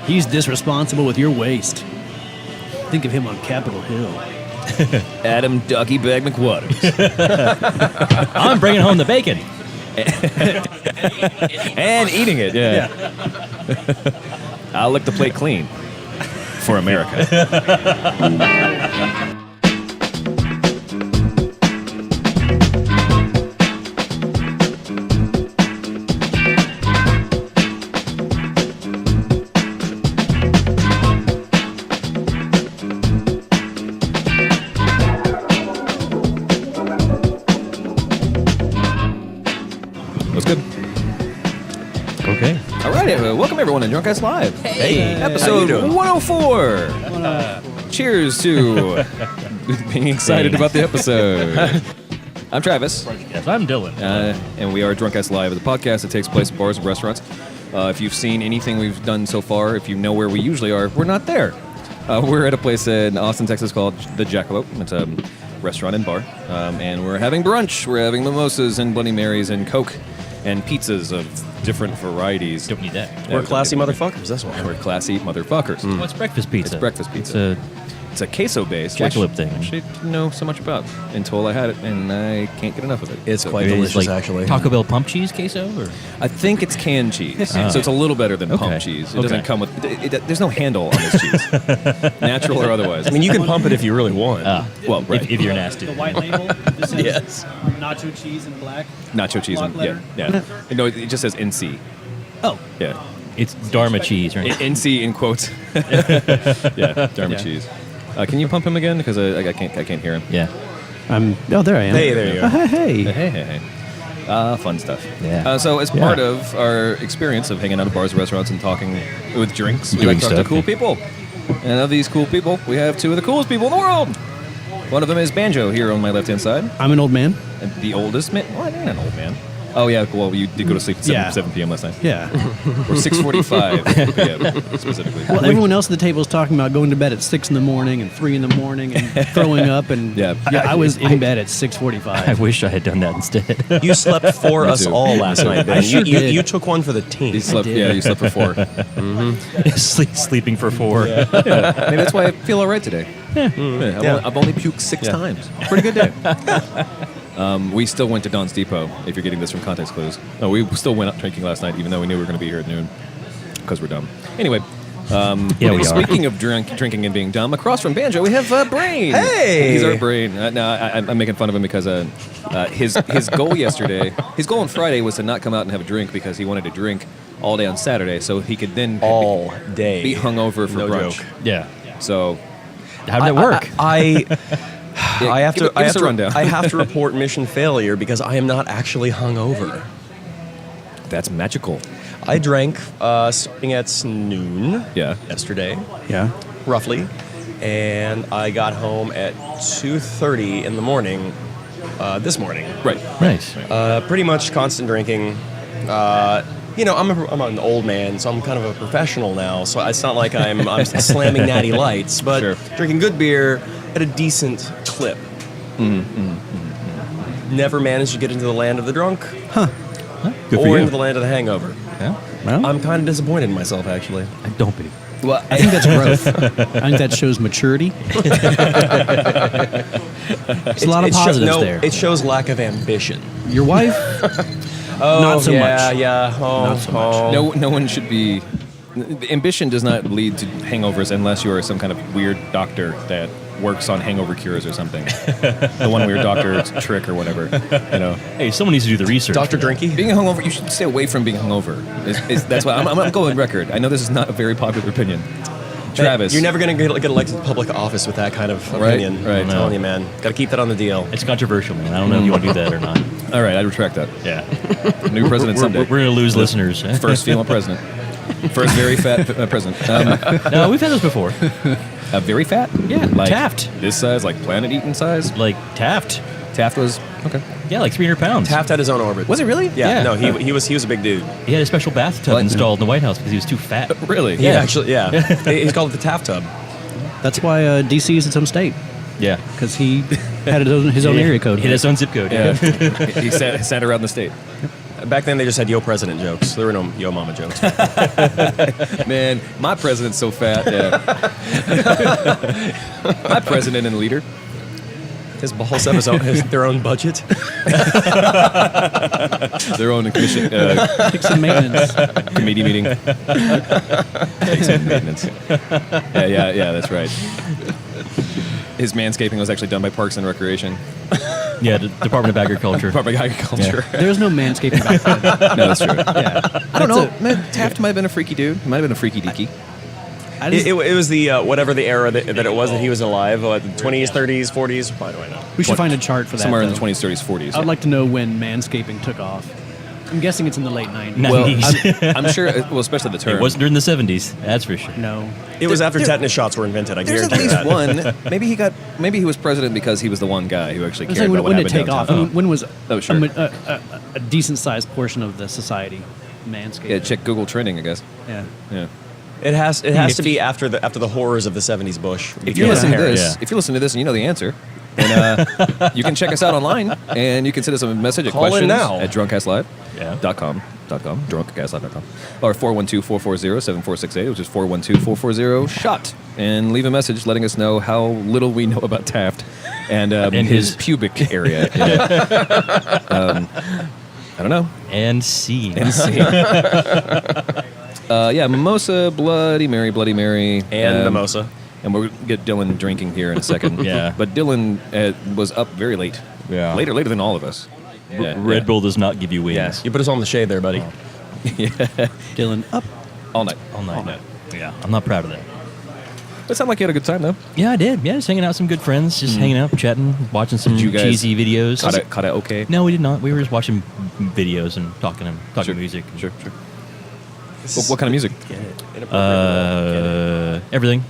He's disresponsible with your waste. Think of him on Capitol Hill. Adam Ducky Bag McWatters. I'm bringing home the bacon. And eating it, yeah. I'll lick the plate clean. For America. What's good? Okay. All right, welcome everyone to DrunkCastLive. Hey. Episode 104. Cheers to being excited about the episode. I'm Travis. Yes, I'm Dylan. And we are DrunkCastLive, the podcast that takes place at bars and restaurants. If you've seen anything we've done so far, if you know where we usually are, we're not there. We're at a place in Austin, Texas called The Jackalope. It's a restaurant and bar. And we're having brunch. We're having mimosas and Bloody Marys and Coke and pizzas of different varieties. Don't need that. We're classy motherfuckers, that's why. We're classy motherfuckers. What's breakfast pizza? It's breakfast pizza. It's a queso-based, which Jackalope thing. I actually didn't know so much about until I had it, and I can't get enough of it. It's So quite It is delicious, like actually. Taco Bell pump cheese queso? Or? I think it's canned cheese, so it's a little better than pump Okay. cheese. It Okay. doesn't come with... there's no handle on this cheese, natural or otherwise. I mean, you can pump it if you really want. well, right. If you're nasty. The white label. This is Yes. nacho cheese in black. Nacho cheese. block letter? Yeah. No, it just says NC. Oh, Yeah. It's Dharma cheese, right? NC in quotes. Yeah, Dharma cheese. Can you pump him again? Because I can't hear him. Yeah. there I am. Hey, there you go. Hey. Fun stuff. Yeah. So as part of our experience of hanging out at bars and restaurants and talking with drinks, we Doing like to talk to stuff. cool people. And of these cool people, we have two of the coolest people in the world. One of them is Banjo here on my left-hand side. I'm an old man. And the oldest man. Well, I'm an old man. Oh, yeah. Well, you did go to sleep at 7 p.m. last night. Yeah. Or 6:45 p.m. specifically. Well, everyone else at the table is talking about going to bed at 6 in the morning and 3 in the morning and throwing up. And Yeah. I was in bed at I 6:45. wish I had done that instead. You slept for us too. all last night, Ben. I sure did. You took one for the team. You slept, did. yeah, you slept for 4. Sleeping for 4. Maybe that's why I feel all right today. I've only puked 6 times. Pretty good day. We still went to Don's Depot, if you're getting this from context clues. No, we still went out drinking last night, even though we knew we were going to be here at noon, because we're dumb. Anyway, Yeah, we are. speaking of drinking and being dumb, across from Banjo, we have Brain. Hey! He's our Brain. I'm making fun of him because his goal yesterday, his goal on Friday was to not come out and have a drink because he wanted to drink all day on Saturday so he could then All day. be hungover for No brunch. joke. Yeah. So, How did it work? I have give us a rundown. I have to report mission failure because I am not actually hungover. that's magical. I drank starting at noon Yeah. yesterday, Yeah. roughly, and I got home at 2:30 in the morning this morning. Right. Nice. Pretty much constant drinking. I'm an old man, so I'm kind of a professional now. So it's not like I'm slamming natty lights, but Sure. drinking good beer at a decent clip. Never managed to get into the land of the drunk Good for or you. into the land of the hangover. Yeah. Well, I'm kind of disappointed in myself, actually. Don't be. Well, I think that's growth. I think that shows maturity. There's a lot of positives there. It shows lack of ambition. Your wife? Not so much. Yeah. Oh, Not so much. no one should be. Ambition does not lead to hangovers unless you are some kind of weird doctor that works on hangover cures or something. The one weird doctor trick or whatever. You know, Hey, someone needs to do the research. Dr. Drinky? being hungover, you should stay away from being hungover. That's why I'm going record. I know this is not a very popular opinion. Travis, You're never going to get elected to public office with that kind of Right, opinion. right. I'm telling you, man. Got to keep that on the deal. It's controversial, man. I don't know if you want to do that or not. All right, I retract that. Yeah. New president We're someday. going to lose listeners. First female president. First very fat president. No, we've had this before. Very fat? Yeah, Like Taft. This size, like planet eating size? Like Taft. Taft was okay. Yeah, like 300 pounds. Taft had his own orbit. Was it really? Yeah. Yeah. No, he was a big dude. He had a special bathtub What? installed in the White House because he was too fat. Really? He actually, yeah. He's called it the Taft tub. That's why D.C. is its own state, Yeah. because he had his own area code. He had his own zip code. Yeah. He sat around the state. Back then, they just had Yo President jokes. There were no Yo Mama jokes. Man, my president's so fat. Yeah. My president and leader. His balls have their own budget. Their own commission, Fix some maintenance. committee meeting. Takes some maintenance. Yeah, that's right. His manscaping was actually done by Parks and Recreation. Yeah, the Department of Agriculture. Department of Agriculture. There was no manscaping back then. No, that's true. Yeah. I don't know. Man, Taft might have been a freaky dude. He might have been a freaky deaky. I just, It was the whatever the era that it was that he was alive. The 20s, 30s, 40s. Why do I know? we should find a chart for that. Somewhere in the though. 20s, 30s, 40s. I'd like to know when manscaping took off. I'm guessing it's in the late 90s. No. Well, 90s. I'm sure, well, especially the term. It wasn't during the 70s, that's for sure. No. It was after tetanus shots were invented. I There's at guarantee least that. one. Maybe he was president because he was the one guy who actually I'm cared saying, about when what did it happened take off? downtown. When was Oh, sure. a decent-sized portion of the society manscaping? Yeah, check Google trending, I guess. Yeah. Yeah. It has to be after the horrors of the 70s Bush. If you're Yeah. listening to Yeah. this, if you're listening to this and you know the answer, then you can check us out online and you can send us a message at Call in questions now. at drunkcastlive.com, Yeah. drunkcastlive.com, or 412-440-7468, which is 412-440-SHOT, and leave a message letting us know how little we know about Taft and his his- pubic area. I don't know. And scene. Yeah, mimosa, Bloody Mary, And mimosa. And we'll get Dylan drinking here in a second. Yeah. But Dylan was up very late. Yeah. Later than all of us. Yeah, Red Bull does not give you wings. You put us on the shade there, buddy. Dylan, up. All night. All night. Yeah, I'm not proud of that. It sounded like you had a good time, though. Yeah, I did. Yeah, just hanging out with some good friends, just hanging out, chatting, watching some Did you guys cheesy videos. Caught it okay? No, we did not. We were just watching videos and talking Sure. music. Sure. What kind of music? Everything.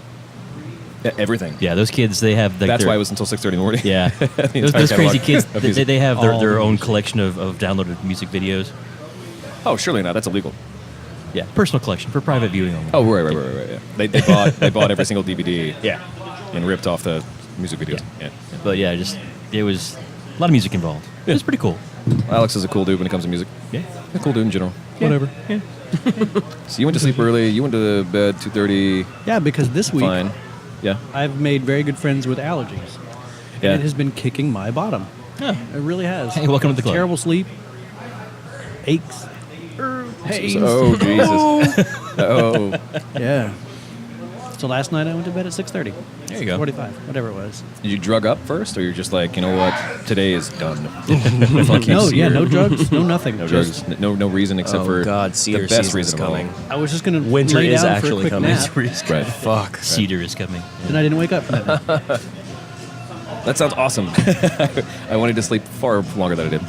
Yeah, everything. Yeah, those kids, they have... Like, That's their- why it was until 6:30 in the morning. Yeah. The those entire crazy catalog kids, of music. they have All their own music. collection of downloaded music videos. Oh, surely not. That's illegal. Yeah, personal collection for private viewing only. Oh, right. Yeah. They bought every single DVD. Yeah. And ripped off the music videos. Yeah. But yeah, it was a lot of music involved. It was pretty cool. Alex is a cool dude when it comes to music. Yeah. A cool dude in general. Yeah. Whatever. Yeah. So you went to sleep early. You went to bed 2:30. Yeah, because this week Fine. Yeah. I've made very good friends with allergies. Yeah. And it has been kicking my bottom. Yeah. It really has. Hey, welcome to the club. Terrible sleep. Aches. Pains. Oh Jesus. Oh. Yeah. So last night I went to bed at 6:30. There you go. 45, whatever it was. Did you drug up first, or you're just like, you know what? Today is done. Fuck you, No, yeah, Sears. no drugs, no nothing. No Just- drugs. No reason except Oh, for God, the Cedar best season's reason of all. coming. I was just gonna Winter lay is down actually for a quick coming. nap, Right. Fuck. Cedar is coming. and I didn't wake up. That sounds awesome. I wanted to sleep far longer than I did.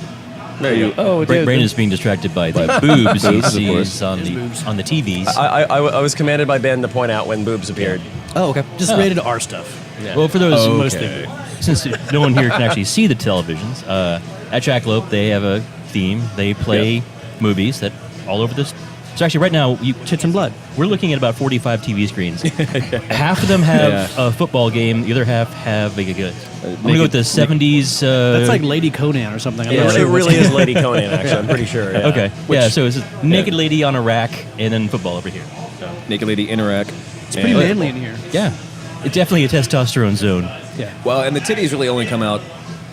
There you go. Oh, Brain is being distracted by the boobs he Boobs, of sees course. on the TVs. I was commanded by Ben to point out when boobs appeared. Oh, okay. Just rated R stuff. Well, for those Okay. since no one here can actually see the televisions, at Jackalope they have a theme. They play movies that all over this. So actually, right now, Tits and blood. we're looking at about 45 TV screens. Half of them have a football game. The other half have I'm gonna go with the 70s. That's like Lady Conan or something. I'm It not sure what's really is going on. Lady Conan, actually. I'm pretty sure. Yeah. Okay. Yeah. So it's a naked lady on a rack, and then football over here. Naked Lady Interact. It's pretty manly in here. Yeah. It's definitely a testosterone zone. Yeah. Well, and the titties really only come out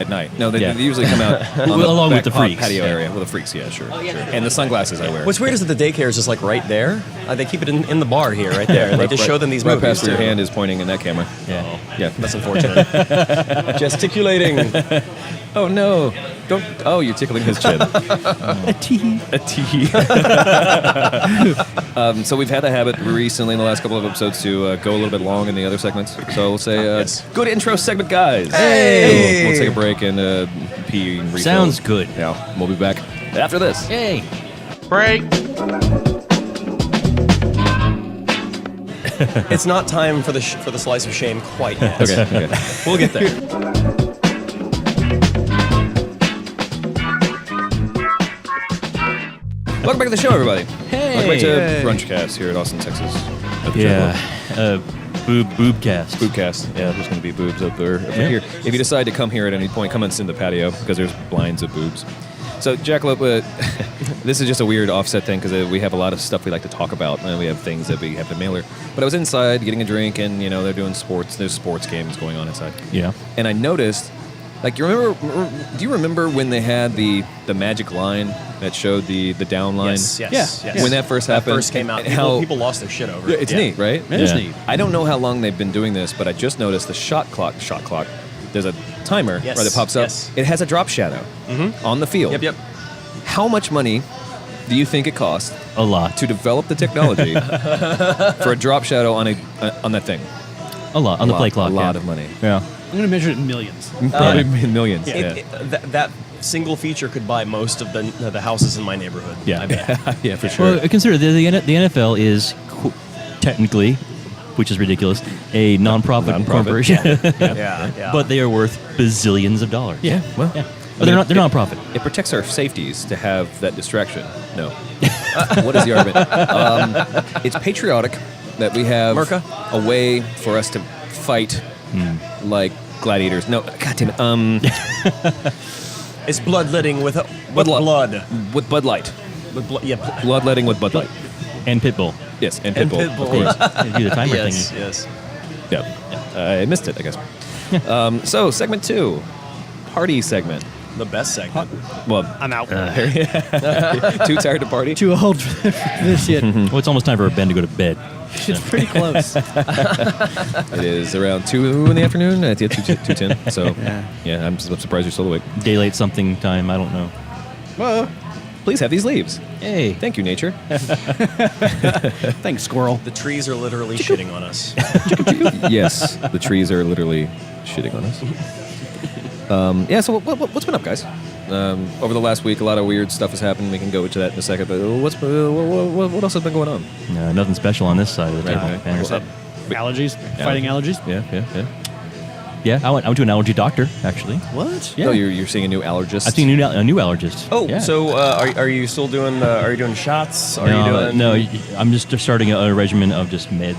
at night. No, they usually come out on Well, the along back with the freaks. patio Yeah. area. Well, the freaks, yeah, sure. And the sunglasses I wear. What's weird is that the daycare is just like right there. They keep it in the bar here, right there. And they just show them these right movies. past where your too. hand is pointing in that camera. Yeah. Yeah. That's unfortunate. Gesticulating. Oh no! Don't. Oh, you're tickling his chin. A tee. A T. So we've had the habit recently in the last couple of episodes to go a little bit long in the other segments. So we'll say, Yes. good intro segment, guys. Hey! We'll take a break and pee and refill. Sounds good. Yeah. We'll be back after this. Hey. It's not time for the slice of shame quite yet. Okay. We'll get there. Welcome back to the show, everybody. Hey. Welcome back to DrunkCast here in Austin, Texas. Yeah. Boobcast. Boobcast. Yeah, there's going to be boobs up there. Here. If you decide to come here at any point, come and sit in the patio because there's blinds of boobs. So, Jackalope, this is just a weird offset thing because we have a lot of stuff we like to talk about, and we have things that we have to mail her. But I was inside getting a drink, and they're doing sports. There's sports games going on inside. Yeah. And I noticed, like, do you remember when they had the magic line that showed the down line? Yes. When that first happened, first came out, and how people lost their shit over yeah, it. it's neat, right? It is Yeah. neat. I don't know how long they've been doing this, but I just noticed the shot clock. There's a timer Yes, where that pops up. yes. It has a drop shadow on the field. Yep. How much money do you think it costs A lot. to develop the technology for a drop shadow on that thing? A lot. On the play clock. A lot yeah. of money. Yeah. I'm going to measure it in millions. Probably millions. That single feature could buy most of the houses in my neighborhood. Yeah. I bet. Yeah, for sure. Well, consider the NFL is technically, which is ridiculous, a non-profit corporation. Yeah. But they are worth bazillions of dollars. Yeah, well, Yeah. But they're not. They're non-profit. It protects our safeties to have that distraction. No. What is the argument? It's patriotic that we have Merca? a way for us to fight like gladiators. No, God damn it. It's bloodletting with Bud blood. With Bud Light. With blood. Yeah. Bloodletting with Bud Light. And Pitbull. Yes, and And Pitbull, Pitbull. of course. It'd be the timer Yes. thingy. Yes. Yeah. I missed it, I guess. So, segment 2. Party segment. The best segment. Well, I'm out. too tired to party? Too old for this shit. Well, it's almost time for Ben to go to bed. It's pretty close. It is around 2 in the afternoon. It's 2:10. So, yeah, I'm surprised you're still awake. Daylight something time. I don't know. Well, please have these leaves. Hey. Thank you, nature. Thanks, squirrel. The trees are literally shitting on us. Yes, the trees are literally shitting on us. So what's been up, guys? Over the last week, a lot of weird stuff has happened. We can go into that in a second. But what else has been going on? Nothing special on this side of the table. Right. Ben. What's up? Allergies? Fighting allergies? Yeah. Yeah, I went to an allergy doctor actually. What? Yeah. Oh, you're seeing a new allergist? I've seen a new allergist. Oh, Yeah. so are you still doing? Are you doing shots? Are you doing? No, I'm just starting a regimen of just meds,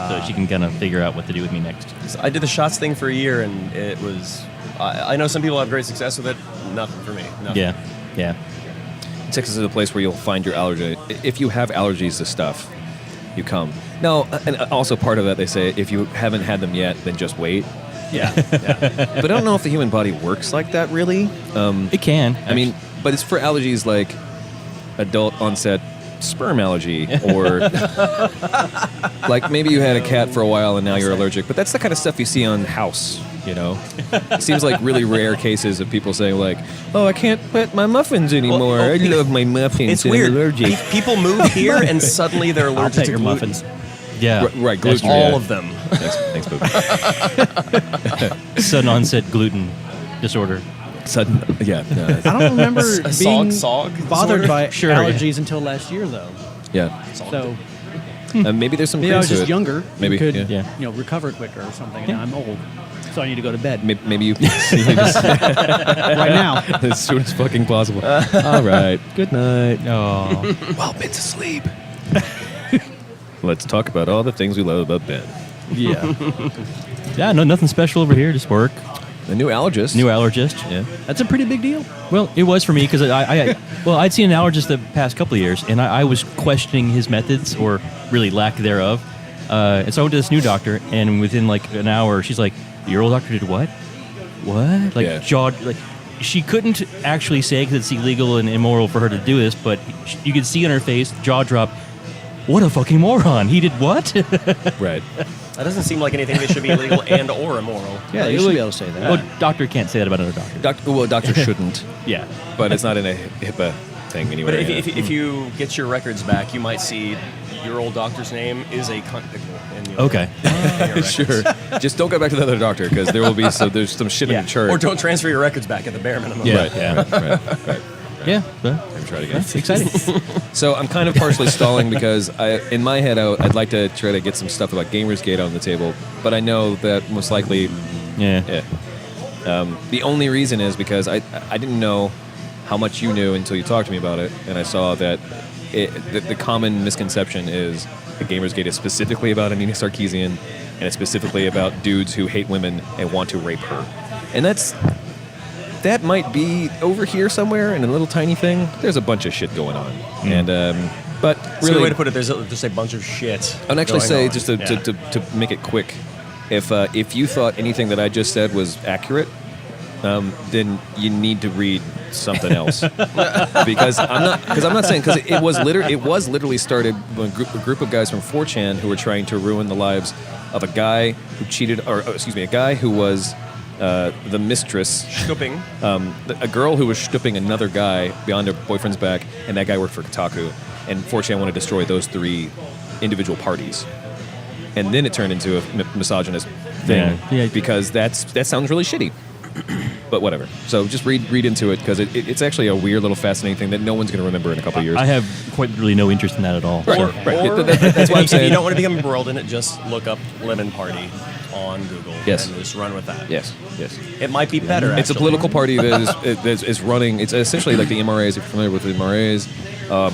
so she can kind of figure out what to do with me next. I did the shots thing for a year, and it was. I know some people have great success with it. Nothing for me. Nothing. Yeah. Texas is a place where you'll find your allergy. If you have allergies to stuff, you come. No, and also part of that, they say, if you haven't had them yet, then just wait. Yeah. But I don't know if the human body works like that, really. It can. I mean, but it's for allergies like adult onset sperm allergy, or like maybe you had a cat for a while and now you're allergic. But that's the kind of stuff you see on House, It seems like really rare cases of people saying like, "Oh, I can't pet my muffins anymore. I love my muffins. It's and weird. I'm allergic." People move here, and suddenly they're I'll allergic pet to your gluten. muffins. Yeah. Right, That's gluten. All Yeah. of them. Thanks, Boob. Sudden onset gluten disorder. Sudden, yeah. No, I don't remember A being SOG bothered disorder? by Sure, yeah. allergies until last year, though. yeah. So Maybe there's some. maybe I was truth to just it. younger. Maybe, could yeah. recover quicker or something. And now I'm old, so I need to go to bed Maybe you just right now. as soon as fucking possible. All right. Good night. Oh. Well, Ben's asleep. Let's talk about all the things we love about Ben. Yeah, Yeah, no, nothing special over here. Just work. The new allergist. New allergist. Yeah. that's a pretty big deal. Well, it was for me because I'd seen an allergist the past couple of years, and I was questioning his methods or really lack thereof. And so I went to this new doctor, and within like an hour, she's like, "Your old doctor did what? What?" Like Yeah. jawed like. She couldn't actually say because it's illegal and immoral for her to do this, but you could see on her face, jaw drop. What a fucking moron! He did what? Right. That doesn't seem like anything that should be illegal and or immoral. Yeah, you should be able to say that. Well, doctor can't say that about another doctor. Doctor shouldn't, Yeah. but it's not in a HIPAA thing anyway. But if you get your records back, you might see your old doctor's name is a cunt pickle. In your, Okay. in your records. Sure. Just don't go back to the other doctor because there will be there's some shit in the chart. Or don't transfer your records back at the bare minimum. Yeah. Right. Yeah. But Maybe try it again. it's exciting. So I'm kind of partially stalling because in my head I'd like to try to get some stuff about Gamersgate on the table, but I know that most likely, Yeah. the only reason is because I didn't know how much you knew until you talked to me about it, and I saw that the common misconception is that Gamersgate is specifically about Anina Sarkeesian, and it's specifically about dudes who hate women and want to rape her, and that's that might be over here somewhere in a little tiny thing. There's a bunch of shit going on, and but That's a good really, way to put it. There's just a bunch of shit. I'd actually going say on. just to make it quick, if you thought anything that I just said was accurate, then you need to read something else because I'm not saying because it was literally started by a group of guys from 4chan who were trying to ruin the lives of a guy who cheated, or excuse me, a guy who was the mistress, Stooping. a girl who was stooping another guy beyond her boyfriend's back, and that guy worked for Kotaku, and 4chan wanted to destroy those 3 individual parties. And then it turned into a misogynist thing because that sounds really shitty. But whatever. So just read into it because it's actually a weird little fascinating thing that no one's going to remember in a couple of years. I have quite really no interest in that at all. Right. So. Or That's why I'm if saying. you don't want to become embroiled in it, just look up Lemon Party on Google Yes. and just run with that. Yes. It might be better. It's a actually. political party that is running. It's essentially like the MRAs, if you're familiar with the MRAs,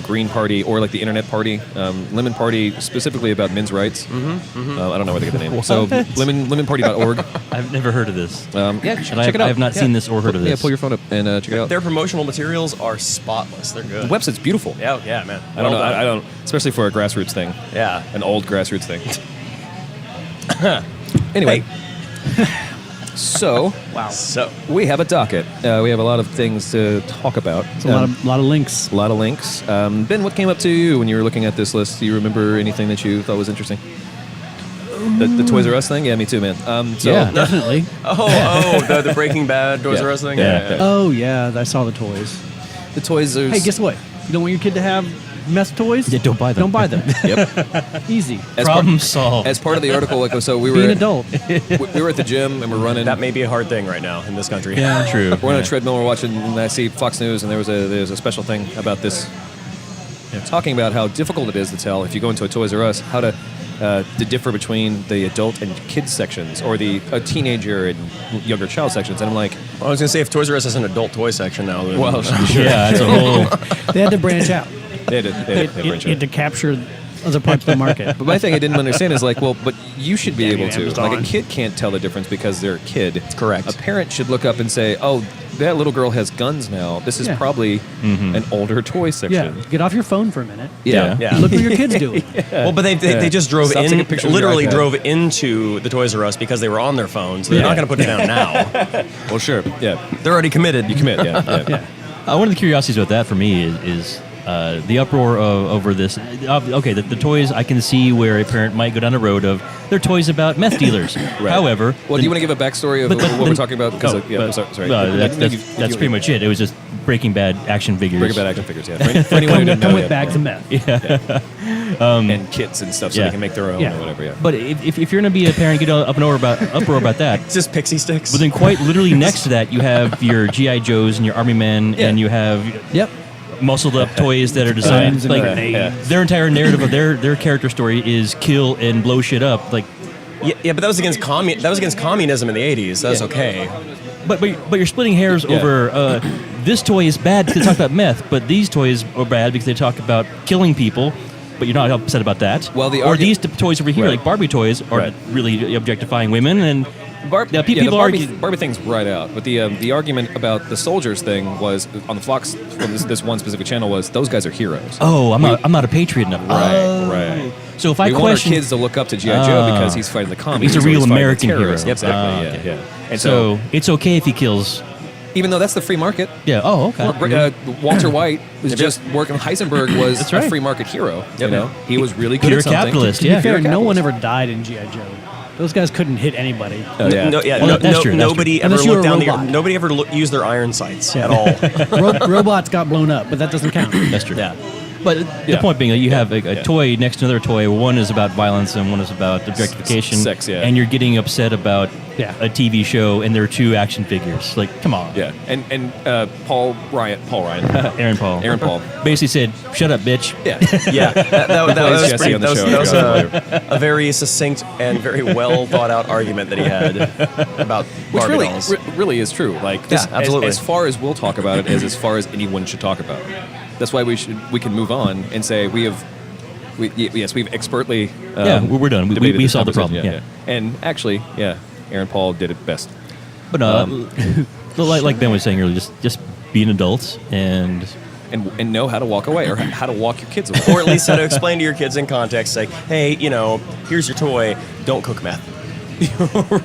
Green Party, or like the Internet Party. Lemon Party, specifically about men's rights. I don't know where they get the name. So lemonparty.org. I've never heard of this. Check it out. I have not seen this or heard of this. Yeah, pull your phone up and check it out. Their promotional materials are spotless. They're good. The website's beautiful. Yeah, man. I don't know. Well done. I don't, especially for a grassroots thing. Yeah. An old grassroots thing. Anyway. So, So we have a docket. We have a lot of things to talk about. It's a lot of links. A lot of links. Ben, what came up to you when you were looking at this list? Do you remember anything that you thought was interesting? The Toys R Us thing? Yeah, me too, man. Yeah. Definitely. the Breaking Bad Toys Yeah. R Us thing. Yeah. Oh yeah, I saw the toys. The Toys R Us. Hey, guess what? You don't want your kid to have mess toys? Yeah, don't buy them. Don't buy them. Yep. Easy. Problem solved. As part of the article, like, so we Be were an adult. we were at the gym and we're running. That may be a hard thing right now in this country. Yeah. True. We're on a treadmill. We're watching, and I see Fox News, and there was a special thing about this, talking about how difficult it is to tell if you go into a Toys R Us how to differ between the adult and kids sections, or the teenager and younger child sections. And I'm like, I was gonna say if Toys R Us has an adult toy section now. Then well, sure. Yeah, that's a whole. They had to branch out. They It to capture other parts of the market. But my thing I didn't understand is like, well, but you should be able to. Amazon. Like, a kid can't tell the difference because they're a kid. That's correct. A parent should look up and say, oh, that little girl has guns now. This is Yeah. probably an older toy Yeah, section. get off your phone for a minute. Yeah. Yeah. Look what your kids doing. Well, but they just drove Stop taking pictures with your literally iPad. drove into the Toys R Us because they were on their phones. So they're not going to put it down now. Well, sure. Yeah. They're already committed. You commit. Yeah. Yeah. One of the curiosities about that for me is the uproar over this. Okay, the toys, I can see where a parent might go down the road of they're toys about meth dealers. Right. However, Well, do you want to give a backstory of what we're talking about? Because sorry. that's pretty much it. It was just Breaking Bad action figures. Breaking Bad action figures. Yeah. For anyone who didn't know, Come with yeah. bags of meth. And kits and stuff, so Yeah. they can make their own Yeah. or whatever. Yeah. But if you're going to be a parent, get uproar about that. It's just pixie sticks. But then quite literally next to that, you have your G.I. Joes and your Army Men, Yeah. and you have Yep. muscled up toys that are designed Guns and like grenades. their entire narrative of their character story is kill and blow shit up. Like, yeah, but that was against communism in the 80s. That's okay. but you're splitting hairs Yeah. over this toy is bad because they talk about meth, but these toys are bad because they talk about killing people. But you're not upset about that. Well, the or argu- these toys over here, Right. like Barbie toys, are Right. really objectifying women and. The people Barbie thing's right out, but the argument about the soldiers thing was on the Fox. Well, this one specific channel was those guys are heroes. Oh, I'm not a patriot enough. Right. So if I We want our question, kids to look up to G.I. Joe because he's fighting the commies. He's a or real fighting the American terrorists. hero. Exactly. Okay. Yeah. And so it's okay if he kills. even though that's the free market. Yeah. Oh, okay. Walter White was just working. Heisenberg was That's a right. free market hero. Yep. You know, he was really good Pure at something. capitalist. To Yeah. be fair, Pure no one capitalist. ever died in G.I. Joe. Those guys couldn't hit anybody. Oh, yeah. That's true, that's Nobody true. ever Unless you were looked a down the. robot. Nobody ever used their iron sights at all. Robots got blown up, but that doesn't count. That's true. Yeah. But the Yeah. point being, you have a toy next to another toy. One is about violence and one is about objectification. Sex, yeah. And you're getting upset about Yeah. a TV show and there are two action figures. Like, come on. Yeah, and Paul Ryan, Aaron Paul. Paul. Basically said, "Shut up, bitch." Yeah, Yeah, that Plays was Jesse pretty. on the That was, show. that was Yeah. a very succinct and very well thought out argument that he had about which Barbie really, dolls. really is true. Like, this, Yeah, absolutely. As far as we'll talk about it, as far as anyone should talk about it. That's why we can move on and say we've expertly. Yeah, we're done. We debated this solved the conversation. problem. Yeah. And actually, Aaron Paul did it best. But Like Ben was saying earlier, just being adults and know how to walk away or how to walk your kids away. Or at least how to explain to your kids in context, like, hey, here's your toy. Don't cook meth.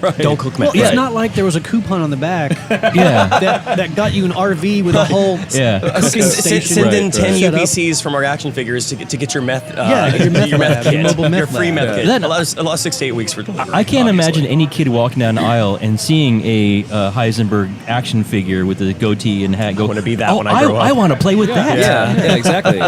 Right. Don't cook meth. Well, it's not like there was a coupon on the back yeah. that got you an RV with a whole Yeah. cooking station. Send in 10 set up. UPCs from our action figures to get your meth. Your meth lab, kit. your mobile meth Your free lab. meth kit. That- allows 6 to 8 weeks for delivery. I can't obviously. imagine any kid walking down the aisle and seeing a Heisenberg action figure with a goatee and hat. Go, wanna be that when I grow up." I want to play with that. Yeah, exactly.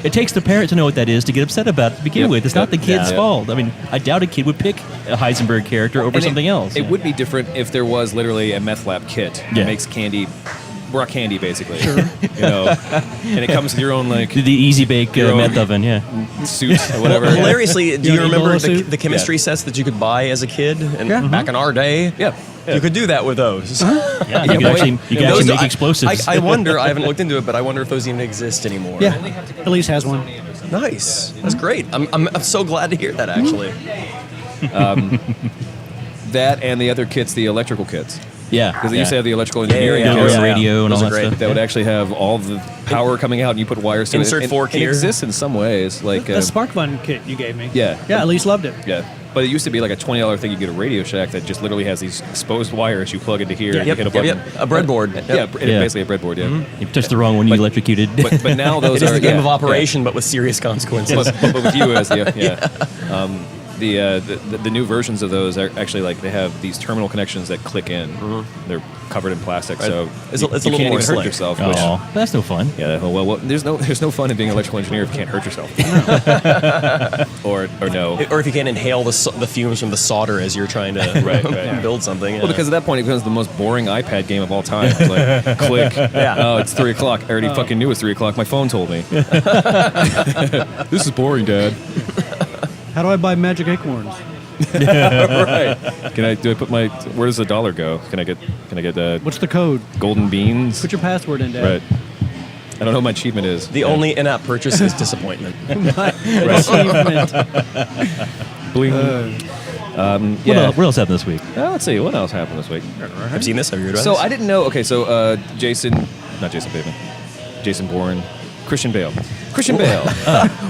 It takes the parent to know what that is to get upset about it to begin Yep. with. It's not the kid's Yeah. fault. I mean, I doubt a kid would pick a Heisenberg character over And something else. It would be different if there was literally a meth lab kit Yeah. that makes candy, raw candy basically. Sure. And it comes with your own like The easy bake Your own- meth oven, yeah. suit or whatever. Hilariously, do you You want an remember Ebola suit? the chemistry sets that you could buy as a kid? And Yeah. back in our day, Yeah. you could do that with those. Yeah, you could but actually, wait, you could Those- actually make explosives. I wonder. I haven't looked into it, but I wonder if those even exist anymore. Yeah, Elise has one. Nice. That's great. I'm so glad to hear that. Actually, That and the other kits, the electrical kits. yeah. Because they used to have the electrical engineering yeah, Doing kits a yeah. radio and Those all are that great. stuff. that would actually have all the power coming out, and you put wires to Insert it. And- fork and here. It exists in some ways, like The Spark Fun kit you gave me. Yeah. Yeah, Elise loved it. yeah. But it used to be like a $20 thing. You get a Radio Shack that just literally has these exposed wires you plug into here and you Yep, hit a yep, button. yep. A breadboard. Yeah, Yep. Yeah. basically a breadboard. Yeah. You touched the wrong one, you But- electrocuted. But now those It is are the game yeah, of operation, but with serious consequences. But with you as the the new versions of those are actually like they have these terminal connections that click in. They're covered in plastic, so It's you a little can't more even hurt slick. yourself. Oh, Which, that's no fun. yeah, well, there's no fun in being an electrical engineer if you can't hurt yourself. or no. Or if you can't inhale the fumes from the solder as you're trying to Right. build something. Well, because at that point it becomes the most boring iPad game of all time. It's like, click. Yeah. Oh, it's 3 o'clock. I already fucking knew it was 3 o'clock. My phone told me. This is boring, Dad. How do I buy magic acorns? Right. Do I put my? Where does the dollar go? Can I get What's the code? golden beans? Put your password in, Dad. Right. I don't know what my achievement is. the only in-app purchase is disappointment. Achievement. Bling. What else happened this week? Let's see. What else happened this week? I've seen this. Have you heard about So this? I didn't know. Okay, so Jason Bateman, Jason Bourne, Christian Bale. Christian Bale.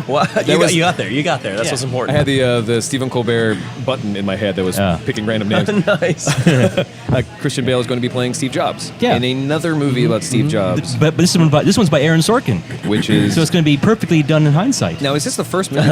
Well, was- you got there. You got there. That's what's I important. had the Stephen Colbert button in my head that was picking random names. Nice. Christian Bale is going to be playing Steve Jobs Yeah. in another movie about Steve Jobs, But this one's by Aaron Sorkin, which is. so it's going to be perfectly done in hindsight. Now, is this the first movie?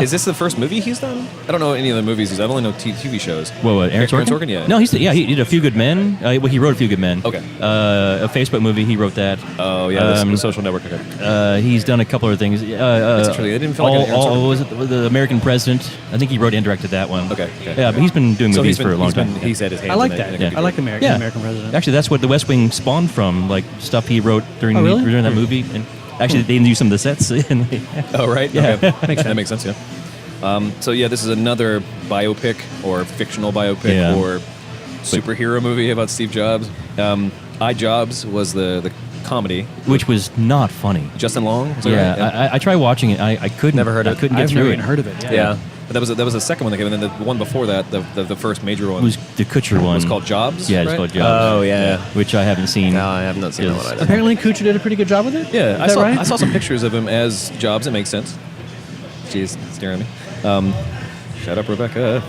is this the first movie he's done? I don't know any of the movies he's. I only know TV shows. What, Aaron Sorkin? Yeah. No, he did A Few Good Men. He wrote A Few Good Men. Okay. A Facebook movie, he wrote that. Oh yeah, the Social Network. Okay. He's done a couple of things. That's interesting. I didn't feel like an Aaron Sorkin. was it the American President? I think he wrote and directed that one. Okay. Yeah, but he's been doing movies for a long time. He's had his hands. I like in that. it. Yeah. I like American Yeah. President. Actually, that's what The West Wing spawned from, like stuff he wrote during Oh, really? during that movie. And actually, they used some of the sets. Oh right. Yeah. Okay. That makes sense. Yeah. So yeah, this is another biopic or fictional biopic Yeah. or superhero movie about Steve Jobs. I Jobs was the comedy. Which was not funny. Justin Long. Was that Yeah, right? I tried watching it. I couldn't. Never heard I it. couldn't get I've through never it. even heard of it. Yeah. But that was the second one that came, and then the one before that, the first major one It was the Kutcher one. was called Jobs. Yeah, it's right? called Jobs. Oh yeah. Which I haven't seen. No, I have not seen that one either. Apparently, Kuchar did a pretty good job with it. Yeah, Is that right? I saw some pictures of him as Jobs. It makes sense. She's staring at me. Shut up, Rebecca.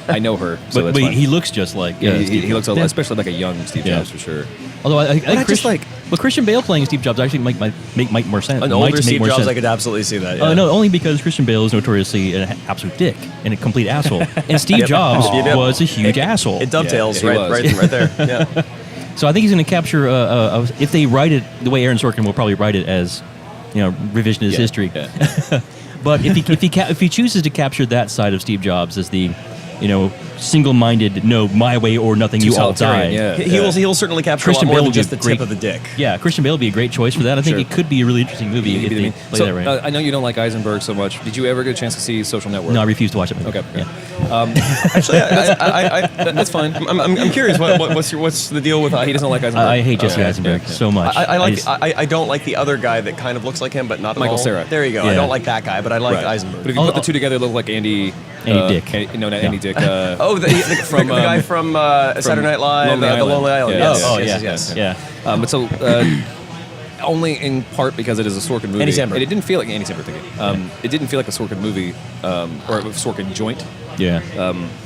I know her, so but that's fine. he looks just like. Yeah, Steve he looks a Jobs. lot, especially like a young Steve Yeah. Jobs for sure. Although I I just like- well, Christian Bale playing Steve Jobs actually might make more sense. An Might older make Steve more Jobs, sense. I could absolutely see that. Yeah. No, only because Christian Bale is notoriously an absolute dick and a complete asshole, and Steve Yep. Jobs Yep. was a huge asshole. It dovetails Yeah, he was. right there. Yeah. So I think he's going to capture. If they write it the way Aaron Sorkin will probably write it as, revisionist history. Yeah. But if he chooses to capture that side of Steve Jobs as the, single-minded, no, my way or nothing, you all die. Totalitarian, yeah. He'll certainly capture Christian a lot more Bale than would be just the great. tip of the dick. Yeah, Christian Bale would be a great choice for that. I think Sure. it could be a really interesting movie if they play So, that right. I know you don't like Eisenberg so much. Did you ever get a chance to see Social Network? No, I refuse to watch it. Okay. Yeah. Actually, That's fine. I'm curious. What's the deal with? He doesn't like Eisenberg. I hate Jesse Okay. Eisenberg Yeah. so much. I don't like the other guy that kind of looks like him, but not at Michael all. Cera. There you go. Yeah. I don't like that guy, but I like Right. Eisenberg. But if you put the two together, they look like Andy Dick. No, not Andy Dick. Oh, the guy from Saturday Night Live, Lonely the Island. Lonely Island. Yeah, Yes, yes, yes. Yeah. But so only in part because it is a Sorkin movie. Andy Samberg. And it didn't feel like Andy Samberg. It didn't feel like a Sorkin movie or a Sorkin joint. Yeah.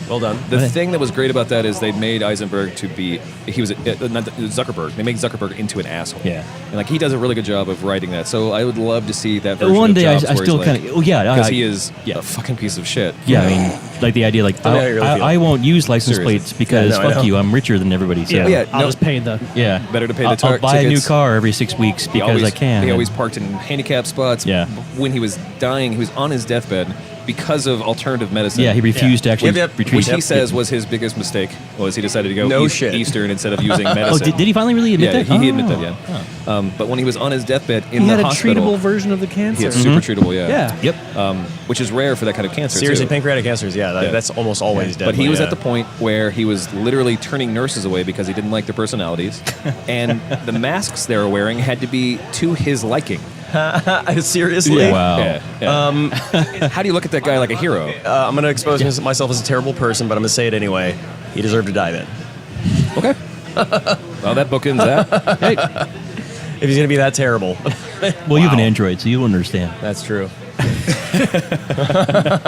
Well done. The thing that was great about that is they made Eisenberg to be not Zuckerberg. They made Zuckerberg into an asshole. Yeah. And like he does a really good job of writing that. So I would love to see that version One of day I Jobs where still he's kind of because he is yeah. a fucking piece of shit. Yeah, I mean, like the idea, like know how you really feel. I won't use license Seriously. plates because Yeah, no, I fuck know. you, I'm richer than everybody. So Yeah. I'll just pay the. yeah, Better to pay the I'll buy a new tickets. car every 6 weeks He because always, I can. He always parked in handicapped spots. Yeah. When he was dying, he was on his deathbed because of alternative medicine. Yeah, he refused to actually Yep. retreat. Which he says was his biggest mistake, was he decided to go No shit. Eastern instead of using Oh, medicine. did he finally really admit Yeah, that? he Oh. admitted that, yeah. But when he was on his deathbed in He the had a hospital, treatable version of the he cancer. had super treatable, yeah. Yeah. Yep. Which is rare for that kind of cancer, Seriously, too. pancreatic cancers, that's almost always deadly. But he was yeah. at the point where he was literally turning nurses away because he didn't like their personalities. And the masks they were wearing had to be to his liking. Seriously? Wow. Yeah. How do you look at that guy like a hero? I'm going to expose myself as a terrible person, but I'm going to say it anyway. He deserved to die then. Okay. Well, that bookends that. Hey. If he's going to be that terrible. Well, you have an Android, so you'll understand. That's true.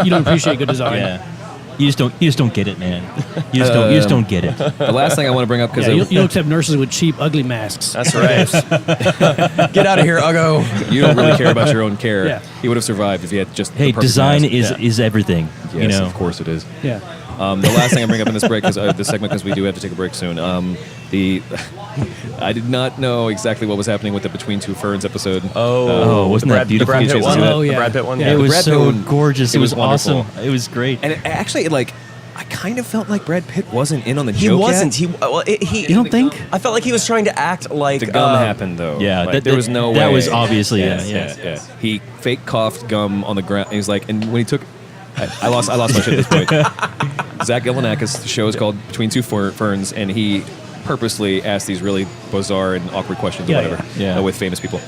You don't appreciate good design. Yeah. You just don't get it, man. You just don't get it. The last thing I want to bring up, because Yeah, you don't accept nurses with cheap, ugly masks. That's right. Get out of here, Uggo. you don't really care about your own care. Yeah. He would have survived if he had just Hey, the perfect design mask. is everything. Yes, you know. of course it is. Yeah. The last thing I bring up in this break, because this segment, because we do have to take a break soon. I did not know exactly what was happening with the Between Two Ferns episode. Oh, wasn't that The Brad beautiful? Pitt one? Oh, yeah. The Brad Pitt one? Yeah. It the was Brad so Pitt one, gorgeous. It was awesome. wonderful. It was great. And it actually, like, I kind of felt like Brad Pitt wasn't in on the He joke wasn't. yet. He. You don't think? I felt like he was trying to act like The gum happened, though. Yeah, Like, there was no way. that was obviously Yeah. He fake coughed gum on the ground. And he's like, and when he took, I lost my shit at this point. Zach Galifianakis, the show is called Between Two Ferns, and he purposely asked these really bizarre and awkward questions Yeah, or whatever yeah. with famous people.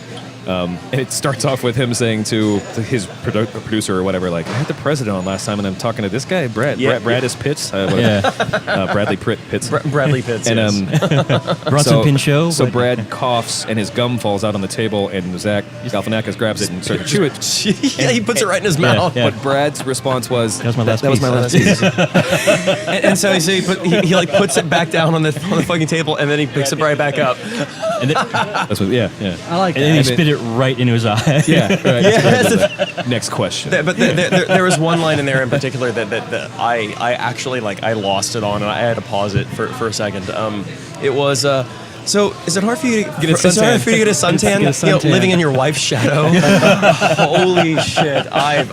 And it starts off with him saying to his producer or whatever, like, I had the president on last time, and I'm talking to this guy, Brad. Yeah, Brad is Pitts. Bradley Pitts. Bradley Pitts. And yes. Bronson Pinchot. So What? Brad coughs and his gum falls out on the table, and Zach Galifianakis grabs it and starts to chew it. Yeah, he puts it right in his mouth. Yeah. But Brad's response was, That was my last That was piece. my last piece. And so he like puts it back down on the fucking table, and then he picks it right back up. And then, That's what, yeah. I like and then that. he spit it right into his eye. Yeah, right. Yes. Next question. But there was one line in there in particular that I actually I lost it on, and I had to pause it for a second. It was. So, is it hard for you to Get a is it hard suntan. for you to get a suntan? Get a You know, suntan. living in your wife's shadow. Holy shit! I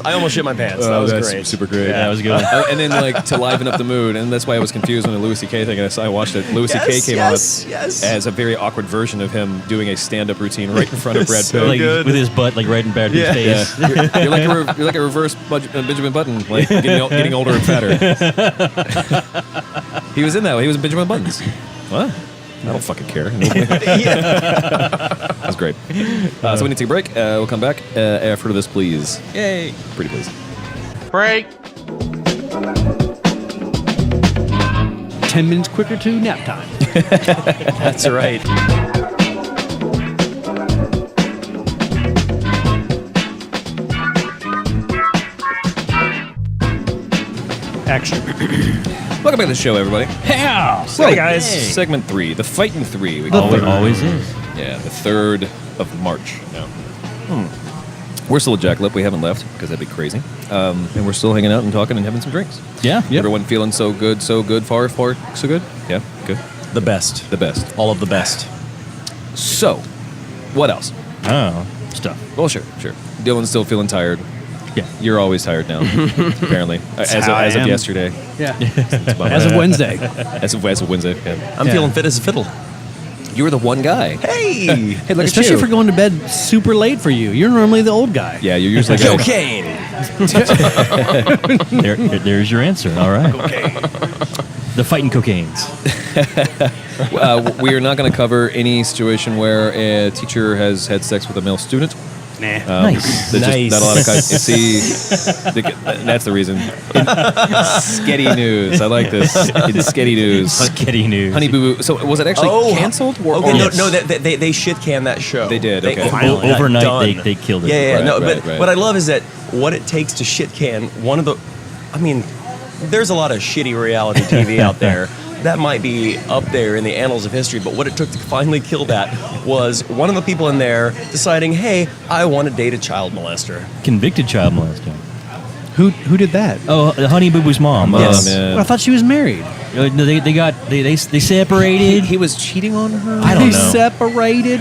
almost shit my pants. That was that's great. super great. Yeah, that was a good one. And then, like, to liven up the mood, and that's why I was confused when the Louis C.K. thing, I watched it. Louis C.K. came yes. out as a very awkward version of him doing a stand-up routine right in front of Brad So Pitt. Like good. with his butt like right in Brad Pitt's Yeah. face. Yeah. You're like a reverse Benjamin Button, like getting older and fatter. He was in that way. He was Benjamin Buttons. What? I don't fucking care. That's great. So we need to take a break. We'll come back after this, please. Yay. Pretty please. Break. 10 minutes quicker to nap time. That's right. Action. Welcome back to the show, everybody. Yeah. So, guys. Segment 3, the Fightin' 3. We call Oh, it. it always is. Yeah, the 3rd of March. No. We're still at Jackalope. We haven't left because that'd be crazy. And we're still hanging out and talking and having some drinks. Yeah. Everyone feeling so good, so far, so good? Yeah, good. The best. The best. All of the best. So, what else? Oh, stuff. Well, sure. Dylan's still feeling tired. Yeah. You're always tired now, apparently. As how I of am. yesterday. Yeah. As of Wednesday. As of Wednesday. Yeah. I'm feeling fit as a fiddle. You were the one guy. Hey. Hey, look Especially at for you. going to bed super late for you. You're normally the old guy. Yeah, you're usually the guy. Cocaine. There's your answer. All right. The fighting cocaines. We are not going to cover any situation where a teacher has had sex with a male student. Nice. There's Nice. just not a lot of see. That's the reason. Sketty news. I like this. It's sketty news. Sketty news. Honey Boo Boo. So was it actually canceled? Okay, Yes. no, they shit canned that show. They did, okay. Finally, Overnight, done. they killed it. Yeah, Right, no, right, but right. what I love is that what it takes to shit can there's a lot of shitty reality TV out there. That might be up there in the annals of history, but what it took to finally kill that was one of the people in there deciding, hey, I want to date a child molester. Convicted child molester. Who did that? Oh, Honey Boo Boo's mom. Yes. Man. Well, I thought she was married. No, they separated. He was cheating on her. I don't They know. separated.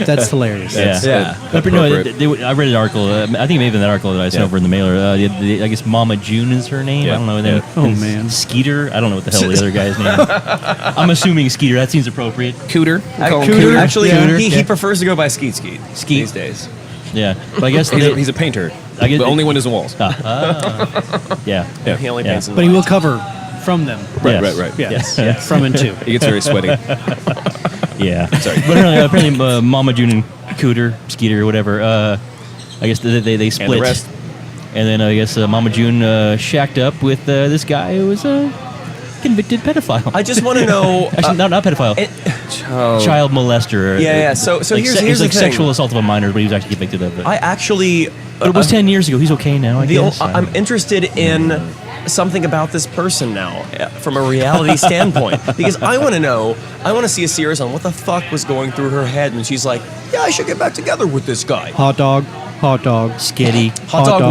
That's hilarious. Yeah. But no, I read an article. I think maybe in that article that I sent over in the mailer. I guess Mama June is her name. Yeah. I don't know. And Yeah. then Oh, man. Skeeter. I don't know what the hell the other guy's name is. I'm assuming Skeeter. That seems appropriate. Cooter. We'll call him Cooter. Cooter. Actually, Yeah. he prefers to go by Skeet Skeet. these days. Yeah. But I guess He's a painter. I guess but only windows and walls. Yeah. Yeah. He only Yeah. paints in But he will cover from them. Yes. Right. Yeah. Yes. From and to. He gets very sweaty. Yeah. Sorry. But apparently Mama June and Cooter, Skeeter, whatever. I guess they split. And the rest. And then I guess Mama June shacked up with this guy who was a convicted pedophile. I just want to know. Actually, not pedophile. Child molester. Yeah. So like, here's it was the like thing. sexual assault of a minor, but he was actually convicted of it. I actually. But it was 10 years ago. He's okay now, I guess. I'm interested in something about this person now from a reality standpoint because I want to know. I want to see a series on what the fuck was going through her head when she's like, yeah, I should get back together with this guy. Hot dog. Skitty. Hot dog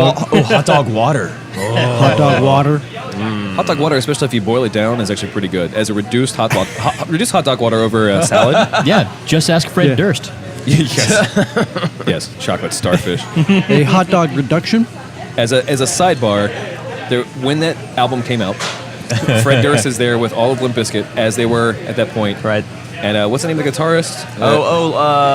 water. Hot dog water. Hot dog water, especially if you boil it down, is actually pretty good. As a reduced hot dog water over a salad. Yeah, just ask Fred Yeah. Durst. Yes, chocolate starfish. A hot dog reduction. As a sidebar, when that album came out, Fred Durst is there with all of Limp Bizkit as they were at that point. Right. And what's the name of the guitarist?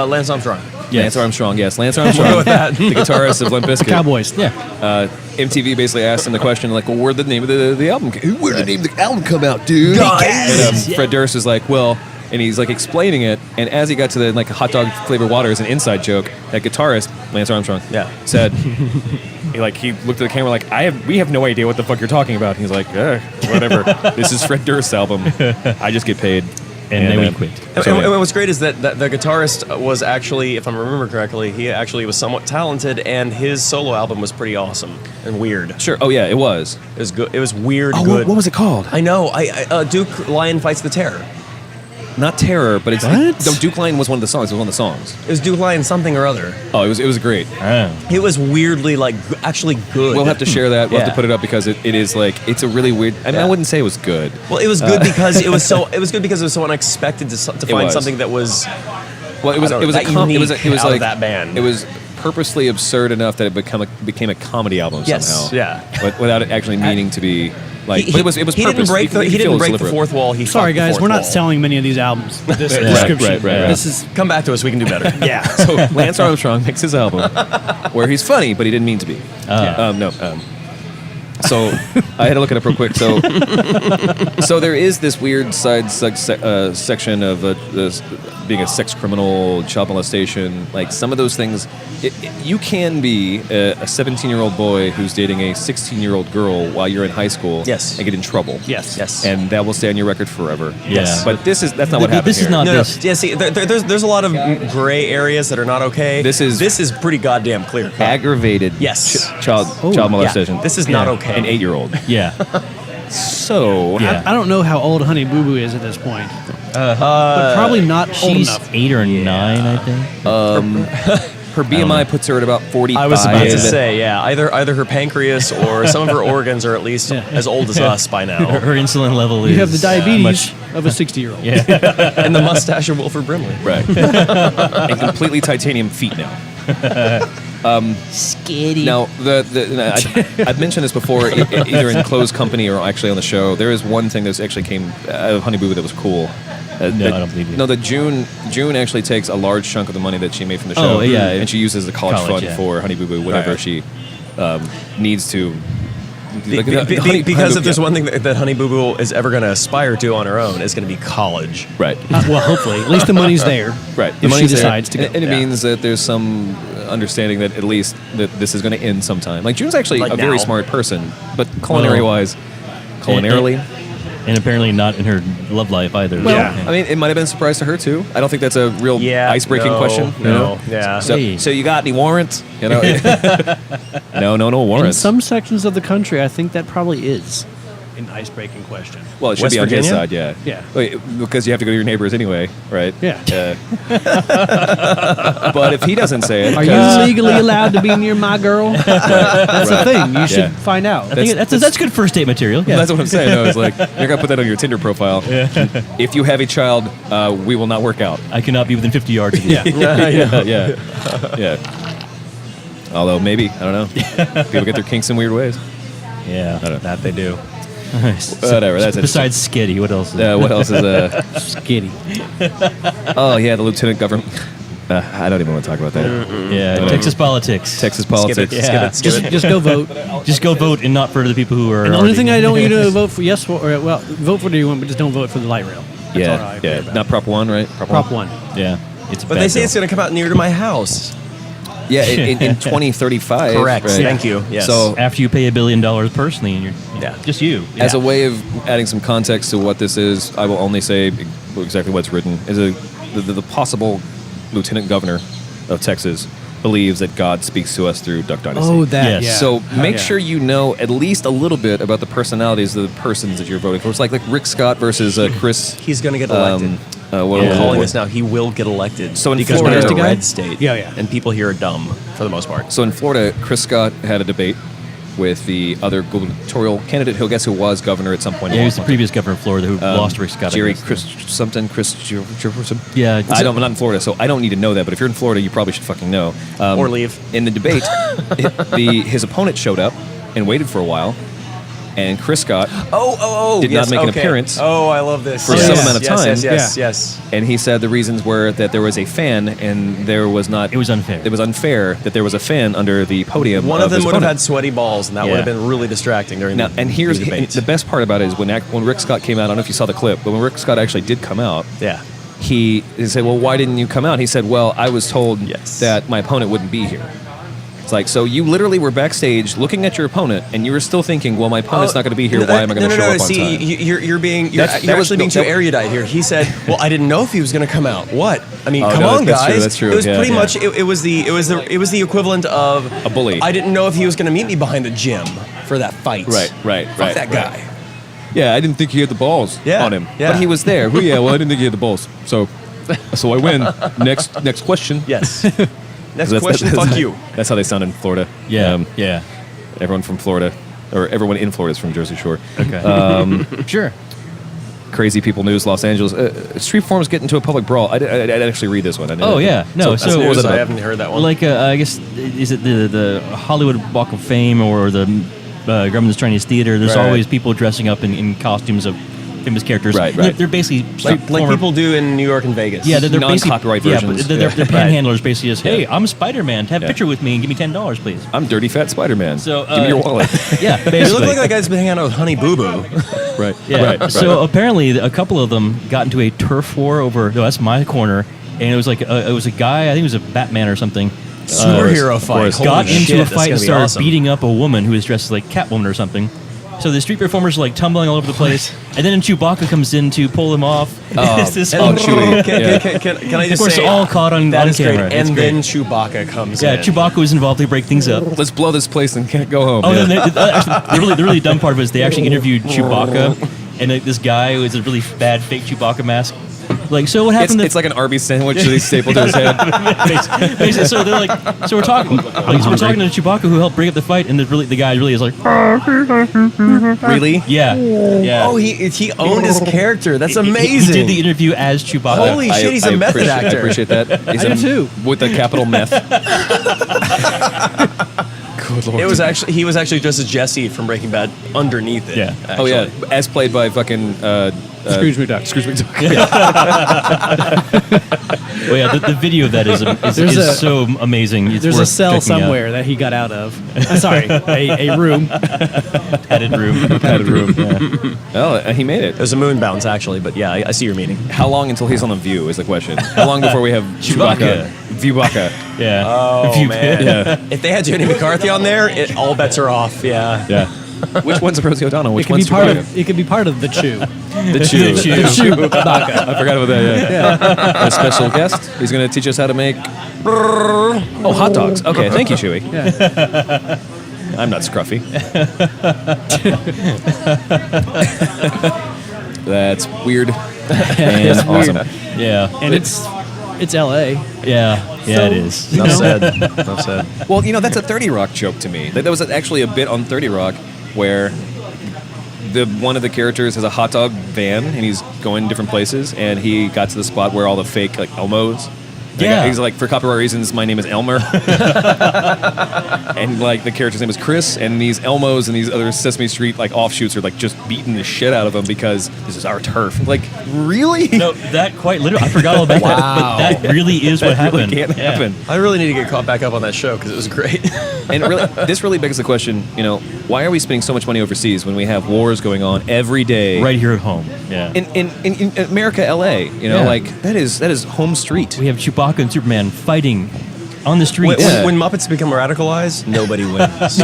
Lance Armstrong. Lance Armstrong. Yes, Lance Armstrong, We'll go with that. the guitarist of Limp Bizkit. Cowboys. Yeah. MTV basically asked him the question, like, well, where'd the name of the album? Where'd the name of the album come out, dude? And Fred Durst is like, well, and he's like explaining it, and as he got to the like hot dog flavored water is an inside joke. That guitarist, Lance Armstrong, said, he looked at the camera like, we have no idea what the fuck you're talking about. And he's like, whatever. This is Fred Durst's album. I just get paid. And then we quit. And what's great is that the guitarist was actually, if I remember correctly, he actually was somewhat talented, and his solo album was pretty awesome and weird. Sure. Oh yeah, it was. It was good. It was weird. Oh, good. what was it called? I know. Duke Lion Fights the Terror. Not Terror, but it's What? no, Duke Lion was one of the songs. It was one of the songs. It was Duke Lion something or other. Oh, it was great. It was weirdly actually good. We'll have to share that. We'll have Yeah. to put it up because it is like it's a really weird. I mean, I wouldn't say it was good. Well, it was good because it was so. It was good because it was so unexpected to find was. something that was. Well, it was I don't it was know, a that com- it was unique it was out of like that band. It was purposely absurd enough that it became a comedy album Yes, somehow. yeah. But without it actually meaning to be like. But it was He purpose. didn't break You the. could He feel didn't it was break the deliberate. fourth wall. He Sorry, fucked the guys, fourth we're not wall. selling many of these albums. With this Right, description. right. This is Come back to us. We can do better. yeah. So Lance Armstrong makes his album where he's funny, but he didn't mean to be. So I had to look it up real quick. So there is this weird side section of this being a sex criminal, child molestation. Like some of those things, you can be a 17-year-old boy who's dating a 16-year-old girl while you're in high school. Yes. And get in trouble. Yes. And that will stay on your record forever. Yeah. But that's not what happened This is here. not No. this. Yeah. See, there's a lot of gray areas that are not okay. This is pretty goddamn clear. aggravated Yes. child molestation. Yeah. This is not Yeah. okay. An 8-year-old. Yeah. So Yeah. I don't know how old Honey Boo Boo is at this point. But probably not old She's enough. 8 or 9, I think. her BMI puts her at about 45. I was about to say, yeah, either her pancreas or some of her organs are at least as old as us by now. Her insulin level is You have the diabetes much. of a 60-year-old. Yeah. And the mustache of Wilford Brimley. Right. And completely titanium feet now. Skitty. Now, I've mentioned this before, either in closed company or actually on the show. There is one thing that actually came out of Honey Boo Boo that was cool. No, I don't believe you. No, that June actually takes a large chunk of the money that she made from the show, Oh, yeah. and she uses the college fund yeah. for Honey Boo Boo, whatever Right. she needs to Because if there's one thing that Honey Boo Boo is ever going to aspire to on her own, it's going to be college. Right. Well, hopefully, at least the money's there. Right. If she decides to go. And it means that there's some understanding that at least that this is going to end sometime. Like June's actually a very smart person, but culinary-wise, And apparently not in her love life either. Well, I mean, it might have been a surprise to her too. I don't think that's a real ice-breaking question. No. Yeah. So you got any warrants? You know? No In warrants. some sections of the country, I think that probably is an ice-breaking question. Well, it should West be on his Virginia? side, yeah. Yeah. Wait, because you have to go to your neighbors anyway, right? Yeah. But if he doesn't say it, Are you legally allowed to be near my girl? That's the thing. You should find out. I think that's good first date material. Yeah. That's what I'm saying. No, it's like you're gonna put that on your Tinder profile. If you have a child, we will not work out. I cannot be within 50 yards of you. Yeah. Although maybe I don't know. People get their kinks in weird ways. Yeah. That they do. Whatever. That's Besides Skitty, what else? what else is Skitty. Oh yeah, the lieutenant governor. I don't even want to talk about that. Yeah, Texas politics. Texas politics. Skip it. Just go vote. Just go vote and not for the people who are. And the only thing I don't want you to vote for, vote for you want, but just don't vote for the light rail. That's all I care about. Not Prop 1, right? Prop 1. Yeah, it's. But they say it's going to come out near to my house. Yeah, in 2035. Correct. Right? Thank you. Yes. So after you pay $1 billion personally, and you're just you. as a way of adding some context to what this is, I will only say exactly what's written. Is the possible lieutenant governor of Texas believes that God speaks to us through Duck Dynasty. Oh, that, Yes. yeah. So make sure you know at least a little bit about the personalities of the persons that you're voting for. It's like Rick Scott versus Chris. He's going to get elected. I'm calling this now. He will get elected. So in because Florida- we're a red state. Yeah. And people here are dumb for the most part. So in Florida, Chris Scott had a debate with the other gubernatorial candidate who I guess who was governor at some point. Yeah, he was the previous governor of Florida who lost Rick Scott. Jerry Chris Jefferson. Yeah, I'm not in Florida, so I don't need to know that. But if you're in Florida, you probably should fucking know. Or leave. In the debate, his opponent showed up and waited for a while, and Chris Scott did not make an appearance. Oh, I love this. For some amount of time. Yes. And he said the reasons were that there was a fan, and there was not. It was unfair. It was unfair that there was a fan under the podium. One of them his would have opponent. had sweaty balls, and that would have been really distracting during Now, and here's the debate. the best part about it is when Rick Scott came out. I don't know if you saw the clip, but when Rick Scott actually did come out, he said, "Well, why didn't you come out?" He said, "Well, I was told that my opponent wouldn't be here." It's like, so you literally were backstage looking at your opponent, and you were still thinking, "Well, my opponent's not going to be here. Why am I going to show up on see, time?" You're That was actually being too erudite here. He said, "Well, I didn't know if he was going to come out." What? I mean, come on, that's guys. true, that's true. It was Yeah, pretty yeah. much. It was the equivalent of A bully. I didn't know if he was going to meet me behind the gym for that fight. Right. Fuck that guy. Yeah, I didn't think he had the balls on him, but he was there. Well, I didn't think he had the balls, so I win. Next question. Yes. Next question. Fuck you. That's how they sound in Florida. Yeah. Everyone from Florida, or everyone in Florida is from Jersey Shore. Okay. Sure. Crazy People News, Los Angeles. Street performers get into a public brawl. I actually read this one. I didn't No. So So what was it I about? haven't heard that one. like, I guess, is it the Hollywood Walk of Fame or the Grumman's Chinese Theater? There's Right. always people dressing up in costumes of famous characters. Right. They're basically like people do in New York and Vegas. Yeah, they're basically non-copyright versions. Yeah, but they're Yeah. panhandlers basically just, hey, I'm Spider-Man. Have a picture with me and give me $10, please. I'm Dirty Fat Spider-Man. So, give me your wallet. Yeah, They basically. look like that guy's been hanging out with Honey Boo Boo. Right. Yeah. Right. So apparently, a couple of them got into a turf war over. No, that's my corner, and it was like it was a guy. I think it was a Batman or something. Superhero fight. Holy Got into shit, a that's fight gonna and be started awesome. beating up a woman who was dressed like Catwoman or something. So the street performers are like tumbling all over the place, and then Chewbacca comes in to pull them off. It's this whole- Chewie. Can I just Of course, say, all caught on that is camera. great. It's And great. then Chewbacca comes Yeah, in. Chewbacca was involved. They break things up. Let's blow this place and can't go home. Oh, Yeah. then actually, the really dumb part was they actually interviewed Chewbacca, and this guy with a really bad fake Chewbacca mask. Like, so what happened? It's like an Arby's sandwich that he stapled to his head. Basically, so they're like, so we're talking to Chewbacca who helped bring up the fight, and the guy really is like, Really? yeah. Oh, he owned his character. That's He amazing. did the interview as Chewbacca. Holy shit, he's a method appreciate- actor. I appreciate that. He's I do too. With a capital meth. Good Lord. He was actually just as Jesse from Breaking Bad underneath it. Yeah. Oh yeah, as played by fucking Scrooge McDuck. Scrooge McDuck. Well, yeah, the video of that is so amazing. It's There's a worth cell checking out. somewhere that he got out of. Sorry, a room. Padded room. Padded room. Yeah. Well, he made it. There's a moon bounce, actually, but yeah, I see your meaning. How long until he's on The View is the question. How long before we have Chewbacca? Viewbacca. Yeah. Oh, If you- man. Yeah. If they had Jenny McCarthy on there, all bets are off, yeah. Yeah. Which one's Rosie O'Donnell? Which It could be one's part Chewbacca? of. It could be part of the chew. The Chew. The chew. Chewbacca. I forgot about that, yeah. A special guest. He's going to teach us how to make... Oh, hot dogs. Okay, thank you, Chewy. Yeah. I'm not scruffy. That's weird and awesome. Yeah. And it's L.A. Yeah. Yeah, So- it is. Enough said. Enough said. Well, that's a 30 Rock joke to me. That was actually a bit on 30 Rock where one of the characters has a hot dog van and he's going different places and he got to the spot where all the fake Elmos. Yeah. He's like, for copyright reasons, my name is Elmer. And the character's name is Chris, and these Elmos and these other Sesame Street offshoots are just beating the shit out of him because this is our turf. Really? No, that quite literally. I forgot all about that. But that really is what happened. Really can't Yeah. happen. I really need to get caught back up on that show because it was great. And this really begs the question, why are we spending so much money overseas when we have wars going on every day? Right here at home. Yeah. In America, LA, Yeah. that is home street. We have Chewbacca and Superman fighting on the streets. When Muppets become radicalized, nobody wins.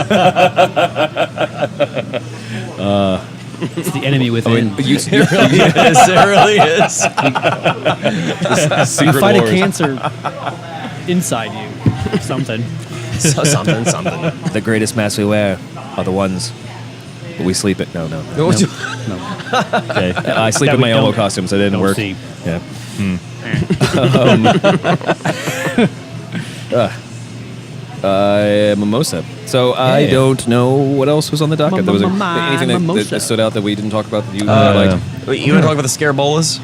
It's the enemy within. Yes, it really is. You fight a cancer inside you. Something. Something. The greatest masks we wear are the ones that we sleep in. No. Okay. I sleep That in we my Elmo don't- costume, so it didn't don't work. see. Yeah. Mimosa. So I don't know what else was on the docket. There was anything Mimosa. that stood out that we didn't talk about that you liked. Wait, you want to talk about the scarabolas?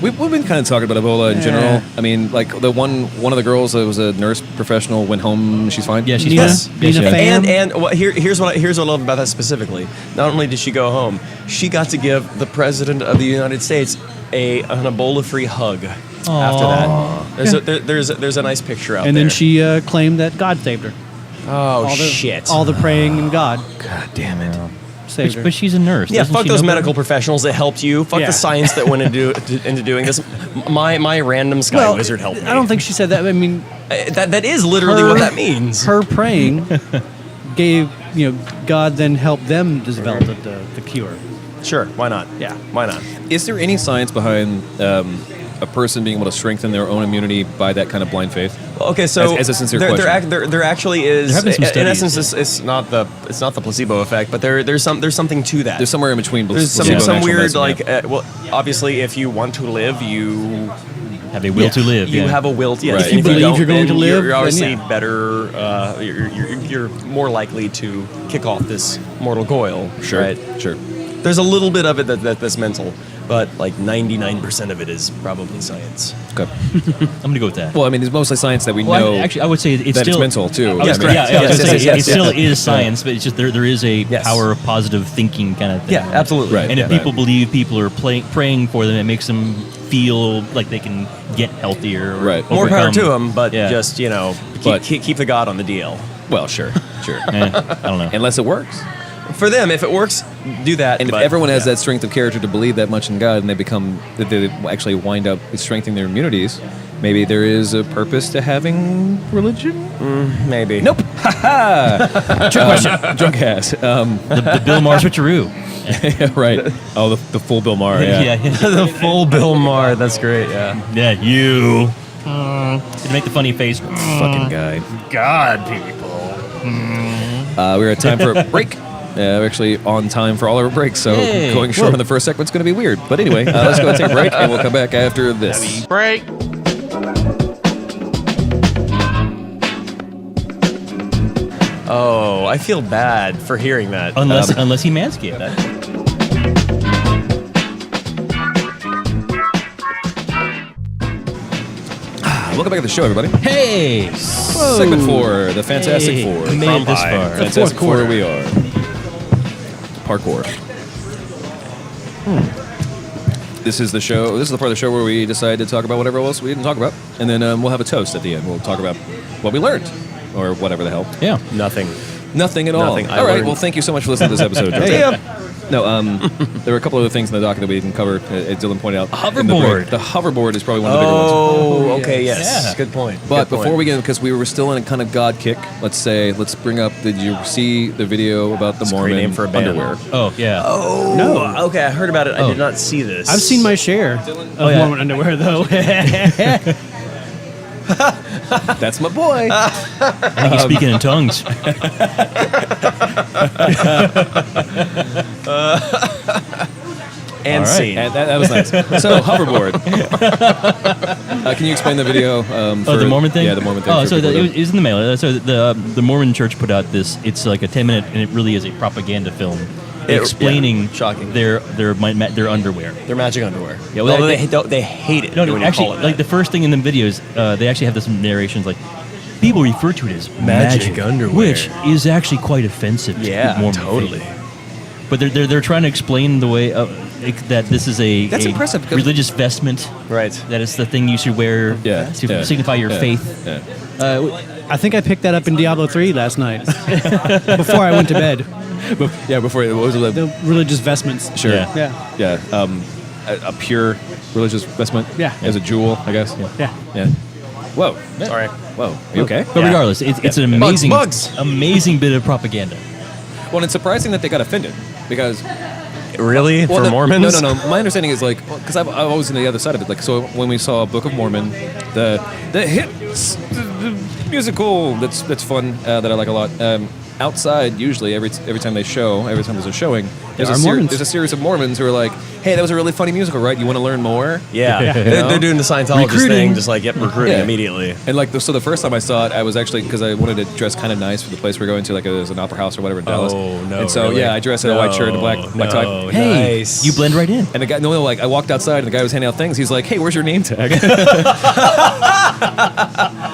We've been kind of talking about Ebola in general. I mean, the one of the girls that was a nurse professional went home. She's fine. Yeah, she's Nina, fine. Nina Yeah, Pham. And here's what I love about that specifically. Not only did she go home, she got to give the president of the United States an Ebola-free hug. After that, there's a nice picture out And there. then she claimed that God saved her. oh All the, shit! All the praying and God God damn it. saved her. But she's a nurse. Yeah, Doesn't fuck she those know better? medical professionals that helped you. Fuck Yeah. the science that went into doing this. My random sky wizard helped me. I don't think she said that. I mean, that is literally what that means. Her praying gave, God then helped them develop the cure. Sure, why not? Yeah. Why not? Is there any science behind a person being able to strengthen their own immunity by that kind of blind faith? Okay, so As a sincere there question. there actually is. There have been some in studies. essence, it's not the placebo effect, but there's something to that. There's somewhere in between. There's placebo some and actual weird medicine, obviously, if you want to live, you Have a will to live. You yeah. have a will. Yes. Right. If you If believe don't, you're going then to live, you're then obviously yeah. better. You're more likely to kick off this mortal coil. Sure. Right? Sure. There's a little bit of it that's mental, but 99% of it is probably science. Okay. I'm going to go with that. Well, I mean, it's mostly science that we Well, know. actually, I would say it's that still it's mental too. Yes, I mean, yeah, I was Yes, gonna say, yes, it still yes. is science, but it's just there is a Yes. power of positive thinking kind of thing. Yeah, absolutely. Right. And if Yeah. people believe people are praying for them, it makes them feel like they can get healthier. Or Right. More power overcome- to them, but Yeah. just But- keep the God on the DL. Well, sure. I don't know. Unless it works. For them, if it works, do that. And if but- everyone has yeah. that strength of character to believe that much in God, and they actually wind up strengthening their immunities, maybe there is a purpose to having religion. maybe. Nope. Trick question. DrunkCast. The Bill Maher switcheroo. Right. Oh, the full Bill Maher. Yeah. The full Bill Maher. That's great. Yeah. Yeah, you. To make the funny face. Fucking guy. God, people. We're at time for a break. We're actually on time for all our breaks, so Yay. going short on the first segment's going to be weird. But anyway, let's go and take a break, and we'll come back after this. Break. Oh, I feel bad for hearing that. Unless he manscaped that. Welcome back to the show, everybody. Hey! Segment 4, the Fantastic Hey, Four. we made it this far. Fantastic fourth quarter. Four we are. Parkour. this is the show. This is the part of the show where we decide to talk about whatever else we didn't talk about, and then we'll have a toast at the end. We'll talk about what we learned, or whatever the hell. Yeah. Nothing at all. Nothing. All right. Well, thank you so much for listening to this episode. No, there were a couple other things in the doc that we didn't cover. Dylan pointed out. Hoverboard. The hoverboard is probably one of the bigger ones. Oh, okay, yes. Yeah. Good point. But Good before point. we get in, because we were still in a kind of God kick, let's bring up, did you see the video about the It's a great Mormon name for a band. underwear? Oh, yeah. Oh, No. Okay, I heard about it. I Oh. did not see this. I've seen my share of yeah. Mormon underwear, though. That's my boy. I think he's speaking in tongues. and All right. seen. And that was nice. So, hoverboard. Can you explain the video? Oh, the Mormon thing? Yeah, the Mormon thing. Oh, for so people it that- was in the mail. So the Mormon church put out this, it's like a 10-minute, and it really is a propaganda film explaining shocking. their underwear. They're magic underwear. Yeah, well, They hate it No, when you actually, call it like that. the first thing in the videos, they actually have this narrations like, people refer to it as Magic underwear. which is actually quite offensive. Yeah, to Mormon totally. faith. But they're trying to explain the way that this is That's a impressive because- religious vestment. Right. That is the thing you should wear Yeah, to yeah, signify your yeah, faith. yeah. I think I picked that up in Diablo 3 last night before I went to bed. Yeah, before it was like, The religious vestments. sure. Yeah. Yeah. Yeah, a pure religious vestment. Yeah. As a jewel, I guess. Yeah. Yeah. Whoa. Sorry. Whoa. Are you okay? But Yeah. regardless, it's an Bugs, amazing, bugs. amazing bit of propaganda. Well, and it's surprising that they got offended because Really? well, For Mormons? No. My understanding is like because I've always on the other side of it. Like so, when we saw Book of Mormon, the hits the musical that's fun that I like a lot. Outside, usually every time there's a showing, there's are Mormons. there's a series of Mormons who are like, "Hey, that was a really funny musical, right? You want to learn more?" Yeah. know? They're doing the Scientologist Recruiting. thing, just like, recruiting Yeah. immediately. And like, so the first time I saw it, I was actually because I wanted to dress kind of nice for the place we're going to, like it was an opera house or whatever in Dallas. Oh, no, And so really? yeah, I dressed in a white shirt and a black tie. No, Hey, nice. you blend right in. And the guy, like I walked outside and the guy was handing out things. He's like, "Hey, where's your name tag?"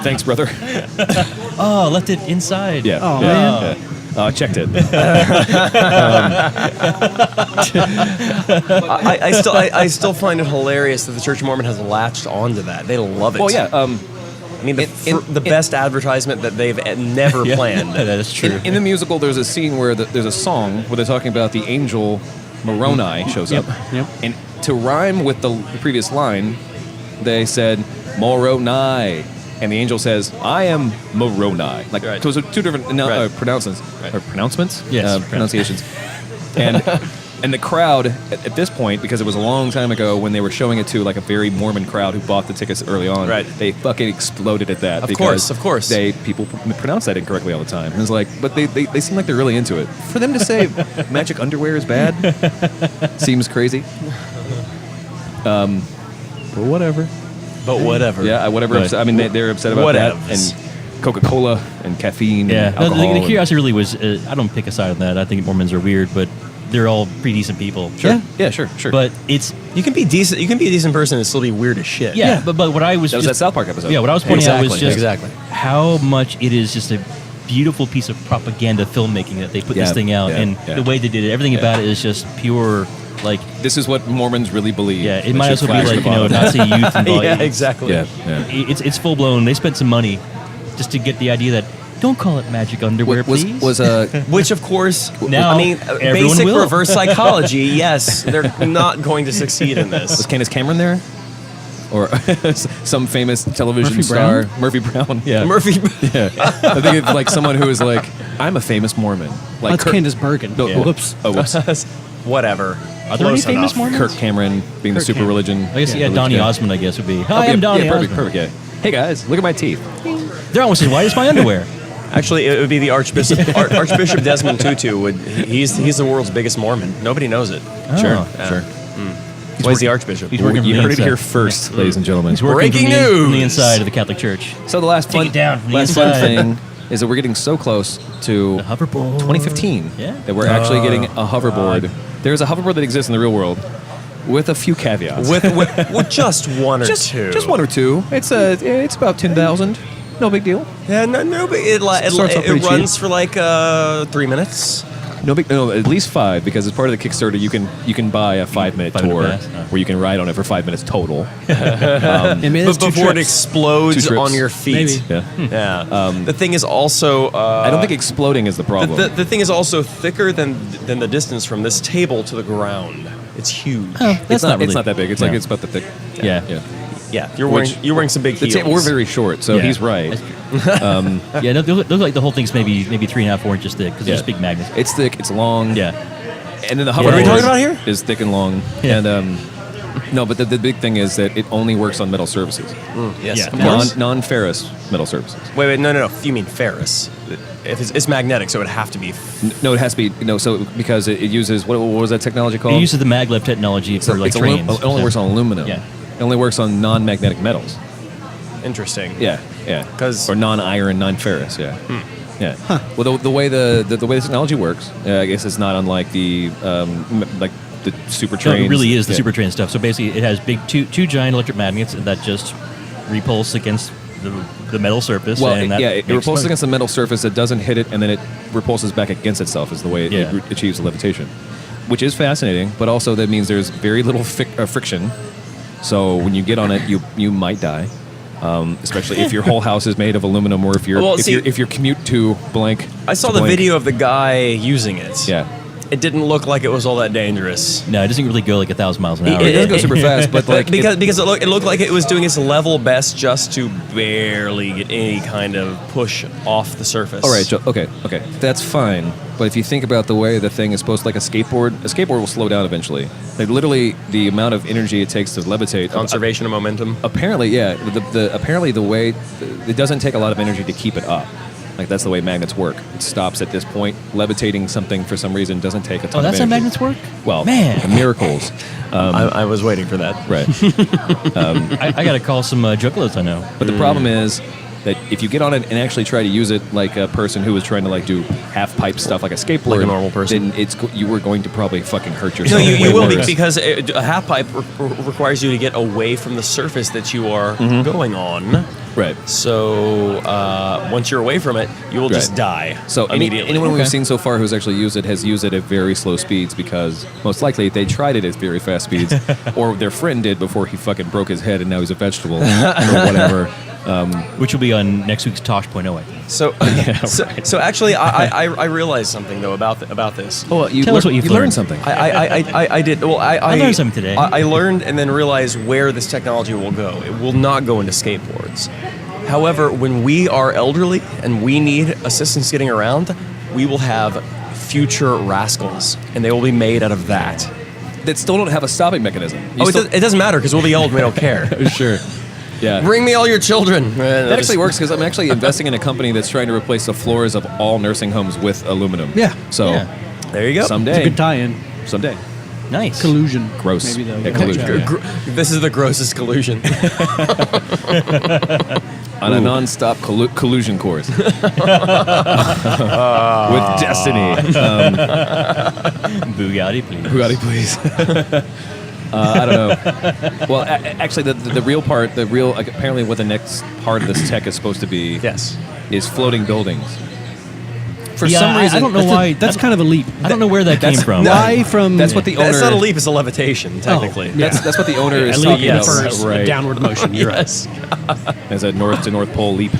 Thanks, brother. Oh, left it inside. Yeah. Oh, yeah, man. yeah. I checked it. I still find it hilarious that the Church of Mormon has latched onto that. They love it. Well, yeah. I mean, the best advertisement that they've never planned. That is true. In the musical, there's a scene where there's a song where they're talking about the angel Moroni shows up. Yep. And to rhyme with the previous line, they said Moroni. And the angel says, "I am Moroni." Like, Right. so it's two different Right. pronouncements. Right. Or pronouncements? Yes. Pronunciations. And the crowd, at this point, because it was a long time ago when they were showing it to like a very Mormon crowd who bought the tickets early on, Right. they fucking exploded at that. Of because course. people pronounce that incorrectly all the time. And it's like, but they seem like they're really into it. For them to say magic underwear is bad seems crazy. But whatever. But whatever. Yeah, whatever. But- I mean, they're upset about that. Whatevs. And Coca-Cola and caffeine Yeah, and no, alcohol. the and- curiosity really was. I don't pick a side on that. I think Mormons are weird, but they're all pretty decent people. Sure. Yeah, sure. But it's You can be decent. You can be a decent person and still be weird as shit. yeah. But what I was That was just, that South Park episode. yeah, what I was pointing out was just Exactly. how much it is just a beautiful piece of propaganda filmmaking that they put Yeah, this thing out, yeah, and yeah. the way they did it, everything about it is just pure. Like, This is what Mormons really believe. yeah, it That might should as well flash be the like, you know, bottom. Nazi youth involved. Yeah, exactly. Yeah, yeah. It's full blown. They spent some money just to get the idea that don't call it magic underwear, Was please. Which, of course, Now I mean, everyone basic will. reverse psychology. Yes, they're not going to succeed in Was this. Candace Cameron there? Or some famous television Murphy star, Brown? Murphy Brown. Yeah, Murphy. Yeah, I think it's like someone who is like, I'm a famous Mormon. Like That's Candace Bergen. No, Yeah. Whoops. Oh, whoops. Whatever. Are there any Close famous enough. Mormons? Kirk Cameron being the Kirk super Cameron. religion. I guess, yeah, Donny Osmond, I guess, would be. Oh, Hi, I'm Donny yeah, perfect, Osmond. perfect, yeah. Hey guys, look at my teeth. They're almost as white as my underwear. Actually, it would be the Archbishop. Archbishop Desmond Tutu would. He's the world's biggest Mormon. Nobody knows it. Sure, Oh. sure. Why is the Archbishop? He's working You from the heard it inside. here first, ladies and gentlemen. He's working Breaking from the news! inside of the Catholic Church. So the last Take fun, it down from the last fun inside. thing is that we're getting so close to The hoverboard. 2015 Yeah. that we're actually getting a hoverboard. There's a hoverboard that exists in the real world with a few caveats. with just one or two. Just one or two. It's about 10,000. No big deal. Yeah, no, but it Starts off pretty runs for like 3 minutes. No, at least 5 because as part of the Kickstarter, you can buy a 5-minute 5-minute tour pass? where you can ride on it for 5 minutes total. Maybe that's But two before it trips. explodes 2 trips. on your feet. Maybe. Yeah. Yeah. The thing is also. I don't think exploding is the problem. The thing is also thicker than the distance from this table to the ground. It's huge. Oh, that's not really. It's not that big. It's no. like it's about the thick. Yeah. Yeah. Yeah, you're wearing some big The heels. we're very short, so Yeah. he's right. Yeah, no, those like the whole thing's maybe 3.5, 4 inches thick because they're just big magnets. It's thick. It's long. Yeah. And then the What are we hoverboard talking about here? is thick and long. Yeah. And no, but the big thing is that it only works on metal surfaces, Yes, Yeah. of course. non-ferrous metal surfaces. Wait, no. You mean ferrous? If it's magnetic, so it would have to be. No, it has to be so because it uses what was that technology called? It uses the maglev technology for like trains. It only works on aluminum. Yeah. It only works on non-magnetic metals. Interesting. Yeah. 'Cause- or non-iron, non-ferrous. Yeah. Yeah. Well, the way the way the technology works, I guess it's not unlike the like the super No, trains. it really is the Yeah. super train stuff. So basically, it has big two giant electric magnets that just repulse against the metal surface. Well, and that it makes repulses fun. against the metal surface. It doesn't hit it, and then it repulses back against itself. Is the way it Yeah. achieves the levitation, which is fascinating. But also that means there's very little friction. So when you get on it, you might die, especially if your whole house is made of aluminum, or if your commute to blank. I saw to the blank- video of the guy using it. Yeah. It didn't look like it was all that dangerous. No, it doesn't really go like 1,000 miles an hour. It doesn't go super fast, but like because it looked like it was doing its level best just to barely get any kind of push off the surface. All right, Joe. Okay, that's fine. But if you think about the way the thing is supposed to, like a skateboard will slow down eventually. Like literally, the amount of energy it takes to levitate. Conservation of momentum. Apparently, yeah. Apparently the way it doesn't take a lot of energy to keep it up. Like that's the way magnets work. It stops at this point. Levitating something for some reason doesn't take a ton Oh, that's of how energy. magnets work? Well, Man. miracles. I was waiting for that. Right. I got to call some juggalos I know. But the problem is that if you get on it and actually try to use it like a person who was trying to like do half pipe stuff like a skateboard, Like a normal person. then you were going to probably fucking hurt No, yourself. you way will worse. because a half pipe requires you to get away from the surface that you are going on. Right. So once you're away from it, you will just Right. die. So immediately. anyone we've seen so far who's actually used it has used it at very slow speeds because most likely they tried it at very fast speeds, or their friend did before he fucking broke his head and now he's a vegetable or whatever. Which will be on next week's Tosh.0, I think. So actually, I realized something though about this. Oh, you Tell us what you've learned learned. something. I did. Well, I learned something today. I learned and then realized where this technology will go. It will not go into skateboards. However, when we are elderly and we need assistance getting around, we will have future rascals, and they will be made out of that. That still don't have a stopping mechanism. It doesn't matter because we'll be old and we don't care. Sure. Yeah. Bring me all your children. That actually works because I'm actually investing in a company that's trying to replace the floors of all nursing homes with aluminum. Yeah. So Yeah. There you go. It's a someday, good tie-in. someday. Nice. Collusion. Gross. Maybe the Yeah, collusion. This is the grossest collusion. On a non-stop collusion course with Destiny. Bugatti, please. Bugatti, please. I don't know. Well, actually, the real part, apparently what the next part of this tech is supposed to be Yes. is floating buildings. For Yeah, some reason, I don't know why. That's kind of a leap. I don't know where that came from. Why from? That's what the owner. That's not a leap, it's a levitation, technically. Oh, yeah. That's what the owner is a leap talking about. refers a downward motion. You're Yes. As a north to north pole leap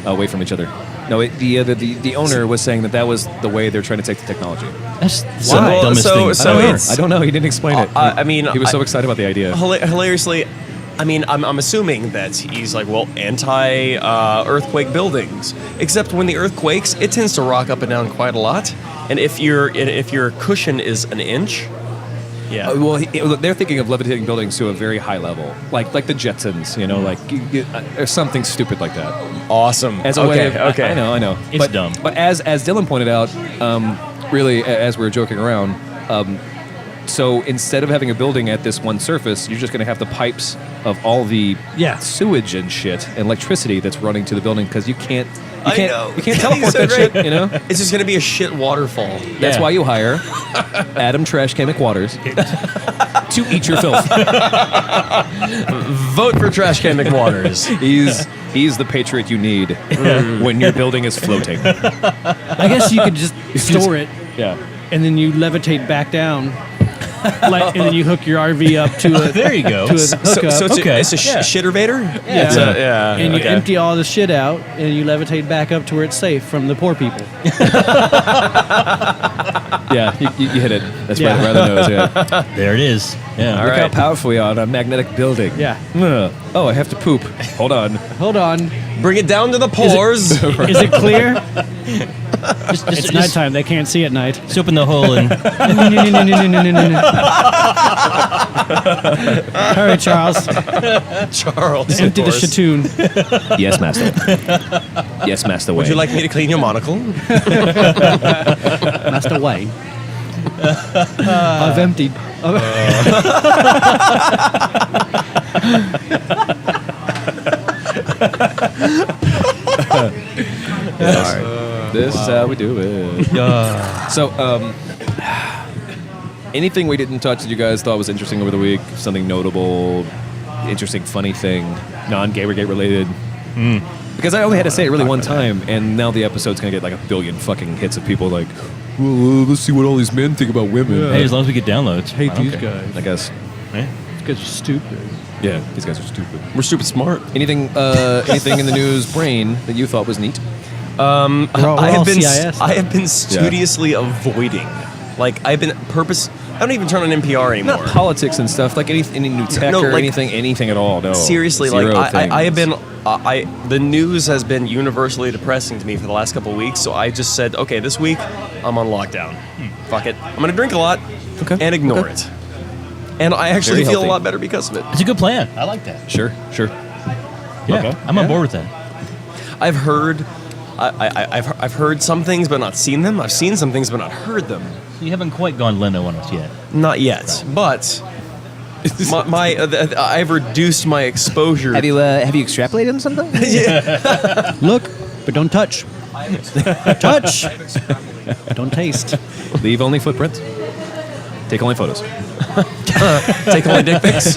away from each other. No, the owner was saying that was the way they're trying to take the technology. That's So- the dumbest so- thing. so I don't know. it's- I don't know. He didn't explain it. I mean, he was so excited about the idea. Hilariously, I mean, I'm assuming that he's like, well, anti-earthquake buildings. Except when the earth quakes, it tends to rock up and down quite a lot. And if your cushion is an inch, yeah. Well, they're thinking of levitating buildings to a very high level, like the Jetsons, or something stupid like that. Awesome. As a way of, I know. It's dumb. But as Dylan pointed out, really, as we were joking around, so instead of having a building at this one surface, you're just going to have the pipes of all the sewage and shit and electricity that's running to the building because you can't teleport So that great. shit, It's just going to be a shit waterfall. That's Yeah. why you hire Adam Trash Chemic Waters to eat your filth. Vote for Trash Can McWaters. He's the patriot you need when your building is floating. I guess you could just store it. Yeah. and then you levitate back down, and then you hook your RV up to a There you go. to a hookup. So it's a Yeah. shittervator? Yeah. And you okay. empty all the shit out, and you levitate back up to where it's safe from the poor people. Yeah, you hit it. That's Yeah. right on the nose. Yeah. There it is. Yeah. Look how right. powerful we are on a magnetic building. Yeah. Oh, I have to poop. Hold on. Hold on. Bring it down to the pores. Is it clear? Just It's nighttime. They can't see at night. Just open the hole and Hurry, Charles. Charles. Empty the of course. shatoon. Yes, master. Yes, master. Would you like me to clean your monocle? Master Wayne. I've emptied. This is how we do it. So, anything we didn't touch that you guys thought was interesting over the week? Something notable, interesting, funny thing, non-Gamergate related? Because I only had to say it really one time, and now the episode's gonna get like 1 billion fucking hits of people like, well, let's see what all these men think about women. hey, as long as we get downloads. Hate I don't these care. guys. I guess. These guys are stupid. Yeah, these guys are stupid. We're stupid smart. Anything in the news brain that you thought was neat? all I have been CIS. studiously avoiding. Like I don't even turn on NPR anymore. Not politics and stuff, like any new tech No, or like, anything at all. No, Seriously, Zero like I have things. been, the news has been universally depressing to me for the last couple of weeks. So I just said, okay, this week I'm on lockdown. Fuck it, I'm gonna drink a lot and ignore it. And I actually Very feel healthy. a lot better because of it. It's a good plan. I like that. Sure. Yeah, I'm on board with that. I've heard, I've heard some things but not seen them. I've seen some things but not heard them. So you haven't quite gone Leno on us yet. Not yet, but I've reduced my exposure. Have you extrapolated on something? Look, but don't touch. Touch. Don't taste. Leave only footprints. Take only photos. Take only dick pics?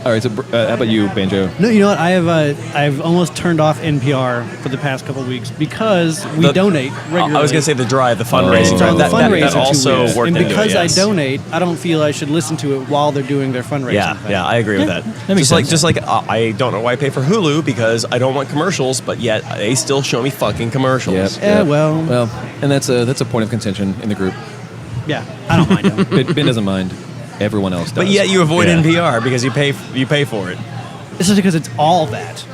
All right. So, how about you, Banjo? No, you know what? I've almost turned off NPR for the past couple of weeks because we donate regularly. I was gonna say the drive, the fundraising It's drive. on the That fundraiser also too. worked And into because it, yes. I donate, I don't feel I should listen to it while they're doing their fundraising. Yeah, thing. yeah, I agree with that. makes sense. Just like I don't know why I pay for Hulu because I don't want commercials, but yet they still show me fucking commercials. Yeah, well, and that's a point of contention in the group. yeah, I don't mind them. Ben doesn't mind. Everyone else does. But yet you avoid Yeah. NPR because you pay for it. It's just because it's all that.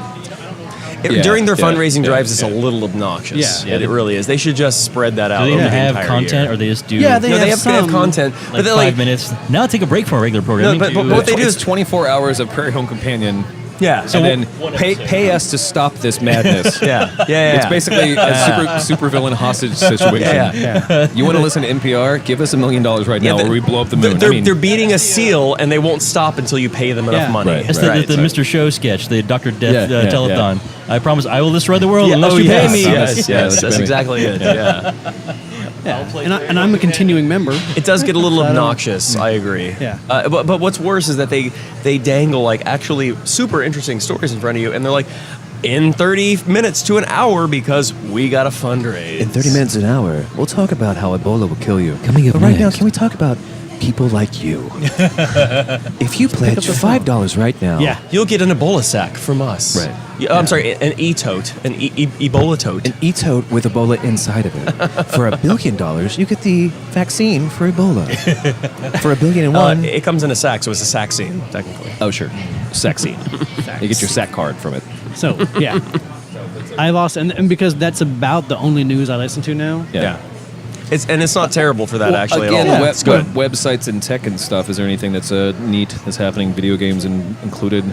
Yeah, During their yeah, fundraising yeah, drives, it's yeah. a little obnoxious. Yeah. It really is. They should just spread that out. Do they over even the have entire content, year. or they just do? Yeah, they No, they have have some. content, like but they're 5 minutes. Now take a break from our regular programming. but to, what they do It's is 24 hours of Prairie Home Companion, yeah. and then pay us to stop this madness. yeah. It's basically a super villain hostage situation. Yeah. You want to listen to NPR? Give us $1 million right now, or we blow up the moon. They're beating a seal, and they won't stop until you pay them enough Yeah. money. Right. It's the Mr. Show sketch, the Dr. Death Yeah, yeah, telethon. I promise I will destroy the world Yeah, unless oh, you yes, pay me. Yes, Yes, that's pay me. exactly it. Yeah. Yeah. And I'm a continuing member. It does get a little I don't- obnoxious. I agree. Yeah. But what's worse is that they dangle like actually super interesting stories in front of you, and they're like, in 30 minutes to an hour because we got to fundraise. In 30 minutes an hour, we'll talk about how Ebola will kill you. Coming up But right now, next. can we talk about people like you? If you pledge $5 right now, Yeah. You'll get an Ebola sack from us. Right. Yeah, I'm sorry, an e-tote, an Ebola tote. an e-tote with Ebola inside of it. For $1 billion, you get the vaccine for Ebola. For $1,000,000,001, It comes in a sack, so it's a sack-scene, technically. Oh, sure. Sexy. You get your sack card from it. So yeah, I lost, and because that's about the only news I listen to now. Yeah. It's not terrible for that, actually, Again, at all. web- It's good. websites and tech and stuff. Is there anything that's neat that's happening? Video games included.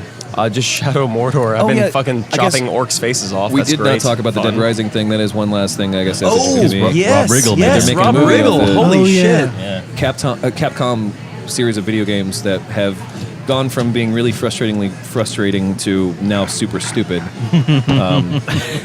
Just Shadow Mordor. I've been yeah, fucking I guess chopping orcs' faces off. We That's did great. not talk about the Fun. Dead Rising thing. That is one last thing, I guess. That's Oh, interesting to me. yes, Rob Riggle made yes, They're making a Rob movie Riggle. of it. Holy Oh, shit. Yeah. Capcom series of video games that have gone from being really frustrating to now super stupid.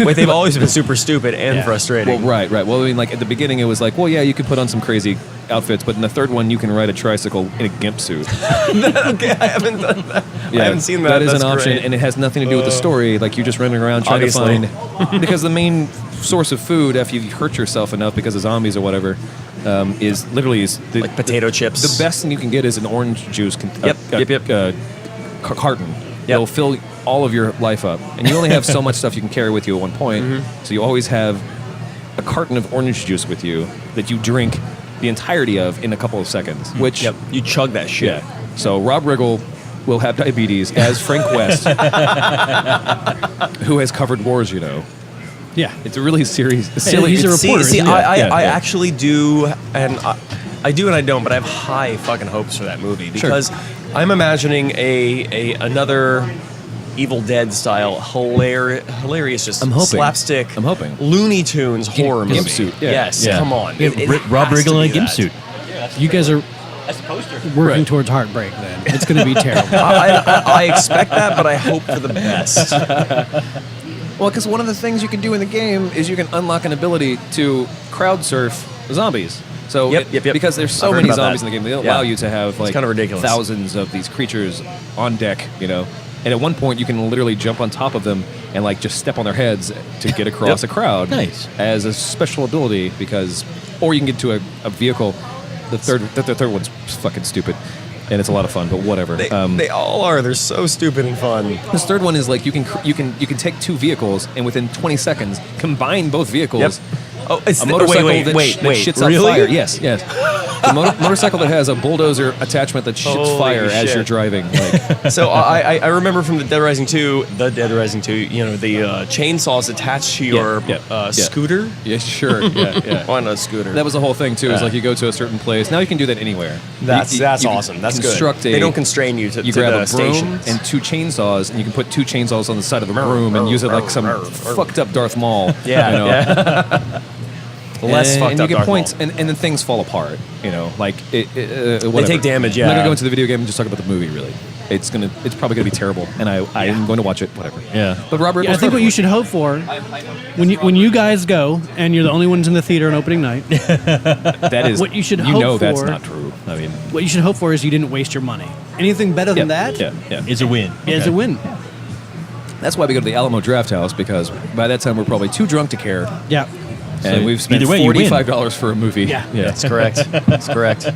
Wait, they've always been super stupid and Yeah. frustrating. Well, right. Well, I mean, like at the beginning, it was like, well, yeah, you could put on some crazy outfits, but in the third one, you can ride a tricycle in a gimp suit. Okay, I haven't done that. I haven't seen that. That is That's an option, great. and it has nothing to do with the story. Like you're just running around trying Obviously. to find because the main source of food after you hurt yourself enough because of zombies or whatever is literally like potato chips. The best thing you can get is an orange juice carton. It'll fill all of your life up, and you only have so much stuff you can carry with you at one point. So you always have a carton of orange juice with you that you drink the entirety of in a couple of seconds. Which you chug that shit. Yeah. So Rob Riggle will have diabetes as Frank West, who has covered wars. Yeah. It's a really silly. He's a reporter. See, isn't he? I actually do, and I do and I don't, but I have high fucking hopes for that movie because I'm imagining another Evil Dead style hilarious just I'm hoping. slapstick. I'm hoping. Looney Tunes horror movie. Gimp suit. Yeah. Yes, Yeah. come on. Rob Riggle in a gimp suit. You guys are working towards heartbreak. Then it's going to be terrible. I expect that, but I hope for the best. Well, because one of the things you can do in the game is you can unlock an ability to crowd surf zombies. So Yep. because there's so I've heard many about zombies that. in the game, they Yeah. allow you to have like kinda ridiculous. thousands of these creatures on deck, And at one point, you can literally jump on top of them and like just step on their heads to get across a crowd. Nice. As a special ability, or you can get to a vehicle. The third one's fucking stupid, and it's a lot of fun. But whatever. They all are. They're so stupid and fun. This third one is like you can take two vehicles and within 20 seconds combine both vehicles. Yep. Oh, it's A motorcycle wait, that shits out really? fire. Yes. The motorcycle that has a bulldozer attachment that shits Holy fire as shit. you're driving. Like, So I remember from the Dead Rising 2, the chainsaws attached to your scooter. yeah, sure. Yeah. On a scooter. That was the whole thing too. Is like you go to a certain place. Now you can do that anywhere. That's You awesome. That's construct good. They don't constrain you to You to grab the a broom stations. and two chainsaws, and you can put two chainsaws on the side of a broom and use it like some fucked up Darth Maul. Less fucked and up you get Darth points, Maul. and then things fall apart. Like whatever. They take damage. I'm not Yeah. gonna go into the video game and just talk about the movie. Really, it's probably gonna be terrible, and I am going to watch it. Whatever. Yeah. But Robert, I think what you should hope for when you guys go and you're the only ones in the theater on opening night, that is what you should you hope know that's for- not true. I mean, what you should hope for is you didn't waste your money. Anything better than that yeah. Is a win. is a win. That's why we go to the Alamo Draft House, because by that time we're probably too drunk to care, Yeah. and we've spent either way, you win. $45 for a movie. Yeah. That's correct. That's correct.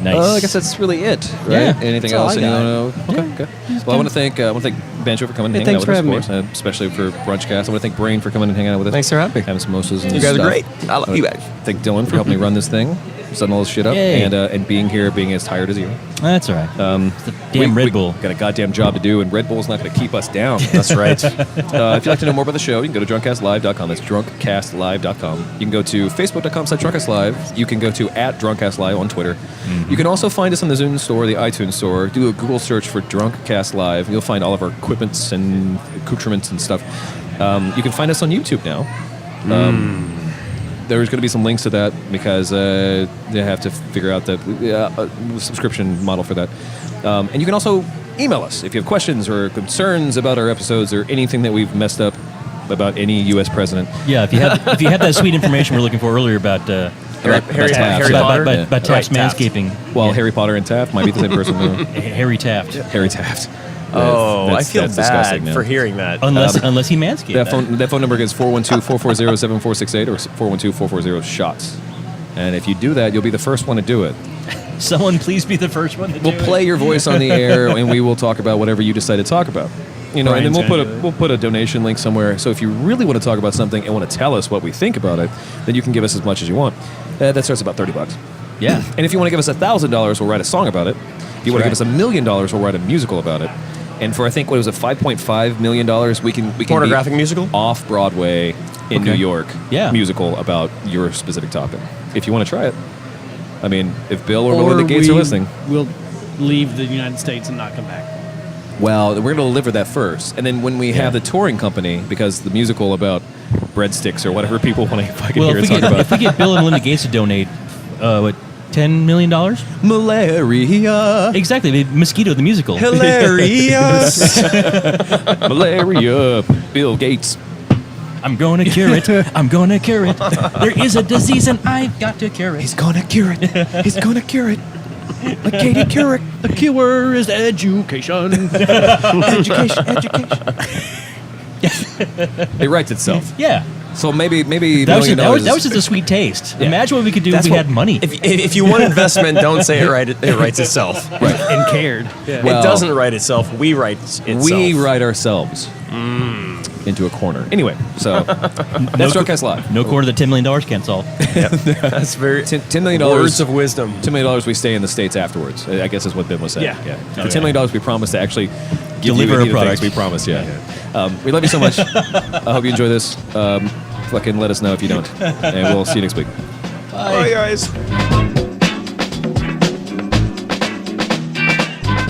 Nice. I guess that's really it, right? Yeah, Anything that's all else? I You got. know? Okay. Well, I want to thank Banjo for coming and hanging out thanks with us, for of having course, and especially for DrunkCast. I want to thank Brain for coming and hanging out with us. Thanks for having me. Having samosas and You guys are stuff. great. I love you guys. Thank Dylan for helping me run this thing, setting all this shit up, Yay. and being here, being as tired as you. That's all right. It's the damn Red Bull. Got a goddamn job to do, and Red Bull's not going to keep us down. That's right. If you'd like to know more about the show, you can go to DrunkCastLive.com. That's DrunkCastLive.com. You can go to Facebook.com/DrunkCastLive. You can go to @DrunkCastLive on Twitter. You can also find us on the Zune store, the iTunes store. Do a Google search for DrunkCast Live. You'll find all of our equipments and accoutrements and stuff. You can find us on YouTube now. There's going to be some links to that because they have to figure out the subscription model for that. And you can also email us if you have questions or concerns about our episodes or anything that we've messed up about any U.S. president. Yeah, if you have that sweet information we were looking for earlier about Harry Potter? about Taft's Right, Taft. manscaping. Well, Harry Potter and Taft might be the same person. Though. Harry Taft. Harry Taft. I feel that's disgusting, bad man. for hearing that. Unless he manscaped. That phone number is 412-440-7468 or 412-440-SHOTS. And if you do that, you'll be the first one to do it. Someone please be the first one to do We'll play your voice on the air, and we will talk about whatever you decide to talk about. And then Brian's gonna do it. we'll put a donation link somewhere. So if you really want to talk about something and want to tell us what we think about it, then you can give us as much as you want. That starts about $30. Yeah. And if you want to give us $1,000, we'll write a song about it. If you want to give us $1 million, we'll write a musical about it. And for I think what was it, $5.5 million, we can Pornographic be musical? off Broadway in New York. Yeah. Musical about your specific topic. If you want to try it. I mean, if Bill or Melinda Gates are listening. We'll leave the United States and not come back. Well, we're going to deliver that first. And then when we have the touring company, because the musical about breadsticks or whatever people want to fucking hear us talk about. if we get Bill and Melinda Gates to donate, $10 million? Malaria. Exactly. The Mosquito, the musical. Hilarious. Malaria. Bill Gates. I'm going to cure it. I'm going to cure it. There is a disease and I've got to cure it. He's gonna cure it. He's gonna cure it. Like Katie Couric. The cure is education. Education. It writes itself. Yeah. So maybe That was, $1 million that was just a sweet taste. Yeah. Imagine what we could do if we had money. If you want investment, don't say it writes itself. right. And cared. Yeah. Well- It doesn't write itself. We write itself. We write ourselves into a corner. Anyway, so that's DrunkCast Live. No quarter that $10 million can't solve. That's very $10 million. words of wisdom. $10 million we stay in the States afterwards, I guess is what Ben was saying. Yeah. For $10 million we promise to actually give Deliver you a any of the product. things we promise, we love you so much. I hope you enjoy this. Fucking let us know if you don't. And we'll see you next week. Bye, guys.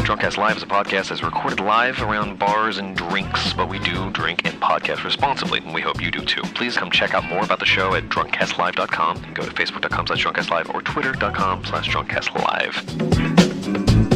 DrunkCast Live is a podcast that's recorded live around bars and drinks, but we do drink and podcast responsibly, and we hope you do too. Please come check out more about the show at drunkcastlive.com and go to facebook.com/drunkcastlive or twitter.com/drunkcastlive.